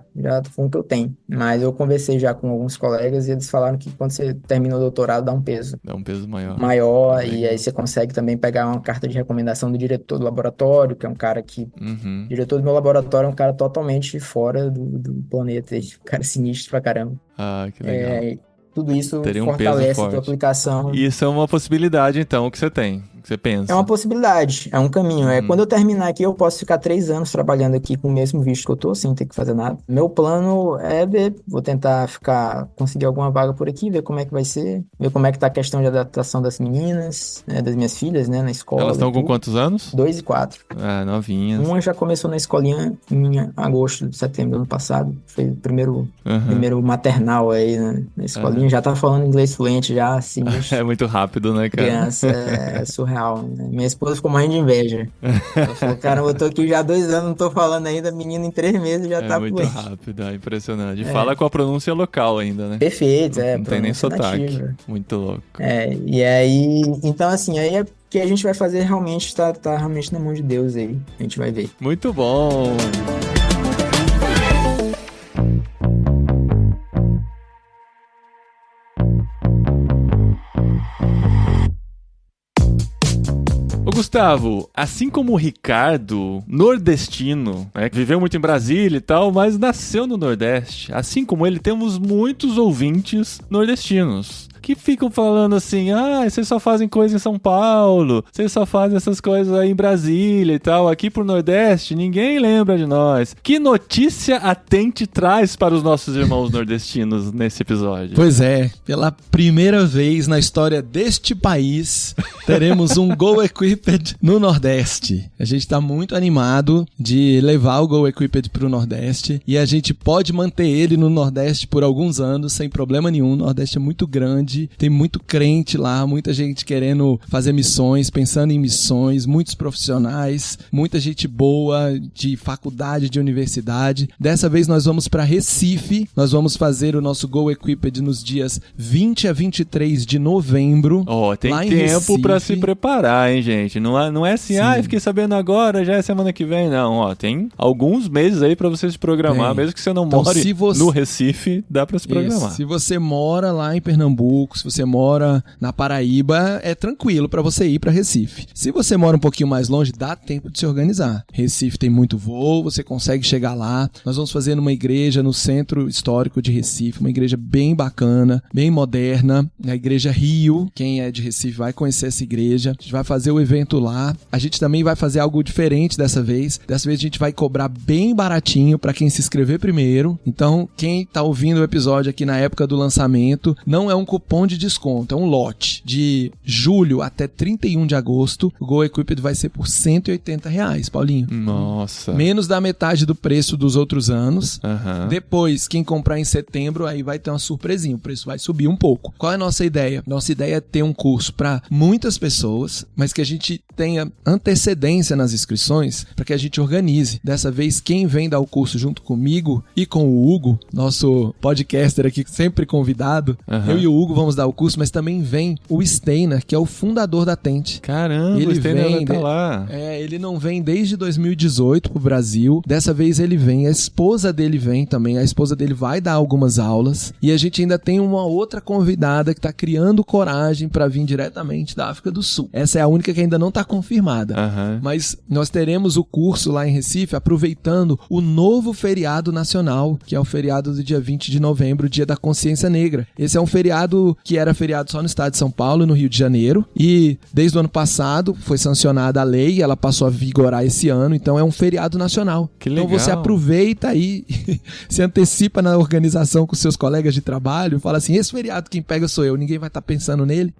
Speaker 5: com o que eu tenho. Mas eu conversei já com alguns colegas e eles falaram que quando você termina o doutorado, dá um peso.
Speaker 3: Dá um peso maior.
Speaker 5: E aí você consegue também pegar uma carta de recomendação do diretor do laboratório, que é um cara que... O diretor do meu laboratório é um cara totalmente fora do planeta, um cara sinistro pra caramba.
Speaker 3: Que legal.
Speaker 5: Tudo isso
Speaker 3: teria um
Speaker 5: fortalece
Speaker 3: peso
Speaker 5: a tua aplicação.
Speaker 3: Isso é uma possibilidade, então, que você tem, que você pensa.
Speaker 5: É uma possibilidade, é um caminho. Quando eu terminar aqui, eu posso ficar 3 anos trabalhando aqui com o mesmo visto que eu tô, sem ter que fazer nada. Meu plano é vou tentar conseguir alguma vaga por aqui, ver como é que vai ser, ver como é que tá a questão de adaptação das meninas, das minhas filhas, né, na escola.
Speaker 3: Elas estão com quantos anos?
Speaker 5: 2 e 4.
Speaker 3: Novinhas.
Speaker 5: Uma já começou na escolinha em agosto, setembro do ano passado. Foi o primeiro maternal aí, né, na escolinha. Já tá falando inglês fluente já, assim.
Speaker 3: É muito rápido, né, cara?
Speaker 5: Criança, é surreal, né? Minha esposa ficou morrendo de inveja. Ela falou, cara, eu tô aqui já há 2 anos, não tô falando ainda, menino em 3 meses já tá
Speaker 3: muito
Speaker 5: fluente.
Speaker 3: Rápido, é impressionante. E fala com a pronúncia local ainda, né?
Speaker 5: Perfeito,
Speaker 3: não tem nem sotaque. Nativa. Muito louco.
Speaker 5: E aí, então assim, aí é que a gente vai fazer realmente, tá realmente na mão de Deus aí, a gente vai ver.
Speaker 3: Muito bom! Gustavo, assim como o Ricardo, nordestino, né, viveu muito em Brasília e tal, mas nasceu no Nordeste. Assim como ele, temos muitos ouvintes nordestinos que ficam falando assim, vocês só fazem coisa em São Paulo, vocês só fazem essas coisas aí em Brasília e tal, aqui pro Nordeste, ninguém lembra de nós. Que notícia a Tente traz para os nossos irmãos nordestinos nesse episódio?
Speaker 4: Pois é, pela primeira vez na história deste país, teremos um Go Equipped no Nordeste. A gente tá muito animado de levar o Go Equipped pro Nordeste e a gente pode manter ele no Nordeste por alguns anos, sem problema nenhum. O Nordeste é muito grande, grande, tem muito crente lá, muita gente querendo fazer missões, pensando em missões, muitos profissionais, muita gente boa de faculdade, de universidade. Dessa vez nós vamos para Recife, nós vamos fazer o nosso Go Equipped nos dias 20 a 23 de novembro.
Speaker 3: Tem
Speaker 4: lá em
Speaker 3: tempo
Speaker 4: Recife.
Speaker 3: pra se preparar, hein, gente? Não é assim, eu fiquei sabendo agora, já é semana que vem. Não, tem alguns meses aí pra você se programar, mesmo que você não more no Recife, dá pra se programar.
Speaker 4: Isso. Se você mora lá em Pernambuco, se você mora na Paraíba, é tranquilo pra você ir pra Recife. Se você mora um pouquinho mais longe, dá tempo de se organizar. Recife tem muito voo, você consegue chegar lá. Nós vamos fazer numa igreja no centro histórico de Recife, uma igreja bem bacana, bem moderna, a Igreja Rio. Quem é de Recife vai conhecer essa igreja. A gente vai fazer o evento lá. A gente também vai fazer algo diferente dessa vez. Dessa vez a gente vai cobrar bem baratinho pra quem se inscrever primeiro. Então, quem tá ouvindo o episódio aqui na época do lançamento, não é um cupom de desconto, é um lote. De julho até 31 de agosto, o Go Equipped vai ser por R$180, Paulinho.
Speaker 3: Nossa.
Speaker 4: Menos da metade do preço dos outros anos.
Speaker 3: Uhum.
Speaker 4: Depois, quem comprar em setembro, aí vai ter uma surpresinha. O preço vai subir um pouco. Qual é a nossa ideia? Nossa ideia é ter um curso para muitas pessoas, mas que a gente tenha antecedência nas inscrições para que a gente organize. Dessa vez, quem vem dar o curso junto comigo e com o Hugo, nosso podcaster aqui, sempre convidado, eu e o Hugo vamos dar o curso, mas também vem o Steiner, que é o fundador da Tent.
Speaker 3: Caramba, o Steiner vai estar lá.
Speaker 4: Ele não vem desde 2018 pro Brasil. Dessa vez ele vem, a esposa dele vem também. A esposa dele vai dar algumas aulas. E a gente ainda tem uma outra convidada que tá criando coragem para vir diretamente da África do Sul. Essa é a única que ainda não tá confirmada. Mas nós teremos o curso lá em Recife aproveitando o novo feriado nacional, que é o feriado do dia 20 de novembro, Dia da Consciência Negra. Esse é um feriado que era feriado só no estado de São Paulo e no Rio de Janeiro. E desde o ano passado foi sancionada a lei, ela passou a vigorar esse ano, então é um feriado nacional.
Speaker 3: Que legal.
Speaker 4: Então você aproveita aí, se antecipa na organização com seus colegas de trabalho, fala assim, esse feriado quem pega sou eu, ninguém vai estar pensando nele.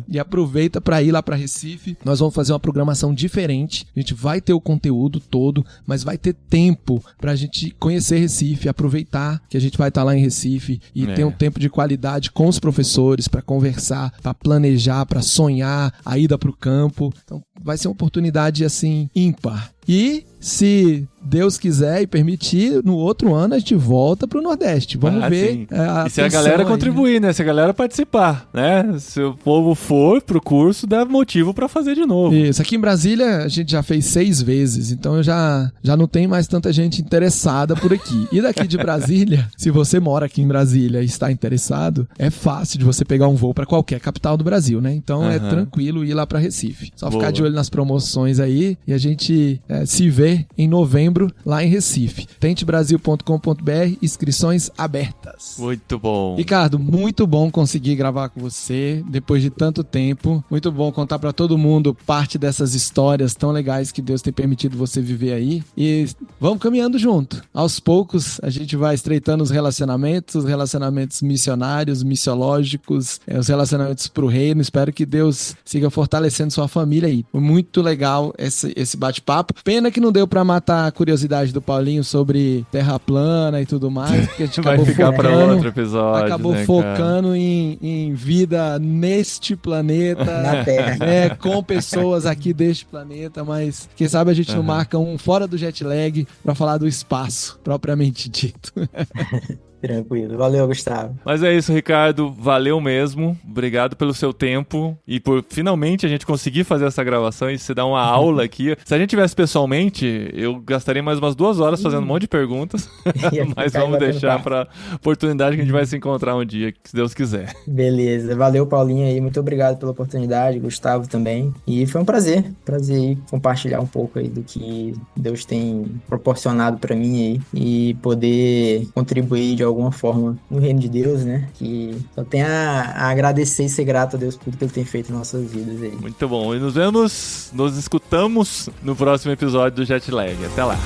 Speaker 4: E aproveita para ir lá para Recife. Nós vamos fazer uma programação diferente, a gente vai ter o conteúdo todo, mas vai ter tempo pra gente conhecer Recife, aproveitar que a gente vai estar lá em Recife e ter um tempo de qualidade com os professores para conversar, para planejar, para sonhar a ida pro campo. Então vai ser uma oportunidade assim ímpar. E se Deus quiser e permitir, no outro ano a gente volta pro Nordeste. Vamos ver.
Speaker 3: E se a galera contribuir, né? Se a galera participar, né? Se o povo for pro curso, dá motivo pra fazer de novo.
Speaker 4: Isso. Aqui em Brasília a gente já fez 6 vezes, então eu já não tem mais tanta gente interessada por aqui. E daqui de Brasília, se você mora aqui em Brasília e está interessado, é fácil de você pegar um voo pra qualquer capital do Brasil, né? Então é tranquilo ir lá pra Recife. Só ficar de olho nas promoções aí e a gente se vê em novembro lá em Recife. tentebrasil.com.br, inscrições abertas.
Speaker 3: Muito bom.
Speaker 4: Ricardo, muito bom conseguir gravar com você depois de tanto tempo. Muito bom contar pra todo mundo parte dessas histórias tão legais que Deus tem permitido você viver aí. E vamos caminhando junto. Aos poucos a gente vai estreitando os relacionamentos missionários, missiológicos, os relacionamentos pro reino. Espero que Deus siga fortalecendo sua família aí. Foi muito legal esse bate-papo. Pena que não deu pra matar a curiosidade do Paulinho sobre terra plana e tudo mais, porque a gente
Speaker 3: vai ficar para outro episódio.
Speaker 4: Acabou focando em vida neste planeta,
Speaker 5: na Terra,
Speaker 4: com pessoas aqui deste planeta, mas quem sabe a gente não marca um fora do jet lag para falar do espaço, propriamente dito.
Speaker 5: Tranquilo. Valeu, Gustavo.
Speaker 3: Mas é isso, Ricardo. Valeu mesmo. Obrigado pelo seu tempo e por finalmente a gente conseguir fazer essa gravação e se dar uma aula aqui. Se a gente tivesse pessoalmente, eu gastaria mais umas 2 horas fazendo um monte de perguntas. Mas vamos deixar para oportunidade que a gente vai se encontrar um dia, se Deus quiser.
Speaker 5: Beleza. Valeu, Paulinho aí. Muito obrigado pela oportunidade. Gustavo também. E foi um prazer. Prazer compartilhar um pouco aí do que Deus tem proporcionado para mim aí e poder contribuir de alguma forma no reino de Deus, né? Que só tem a agradecer e ser grato a Deus por tudo que Ele tem feito em nossas vidas aí.
Speaker 3: Muito bom. E nos escutamos no próximo episódio do Jet Lag. Até lá.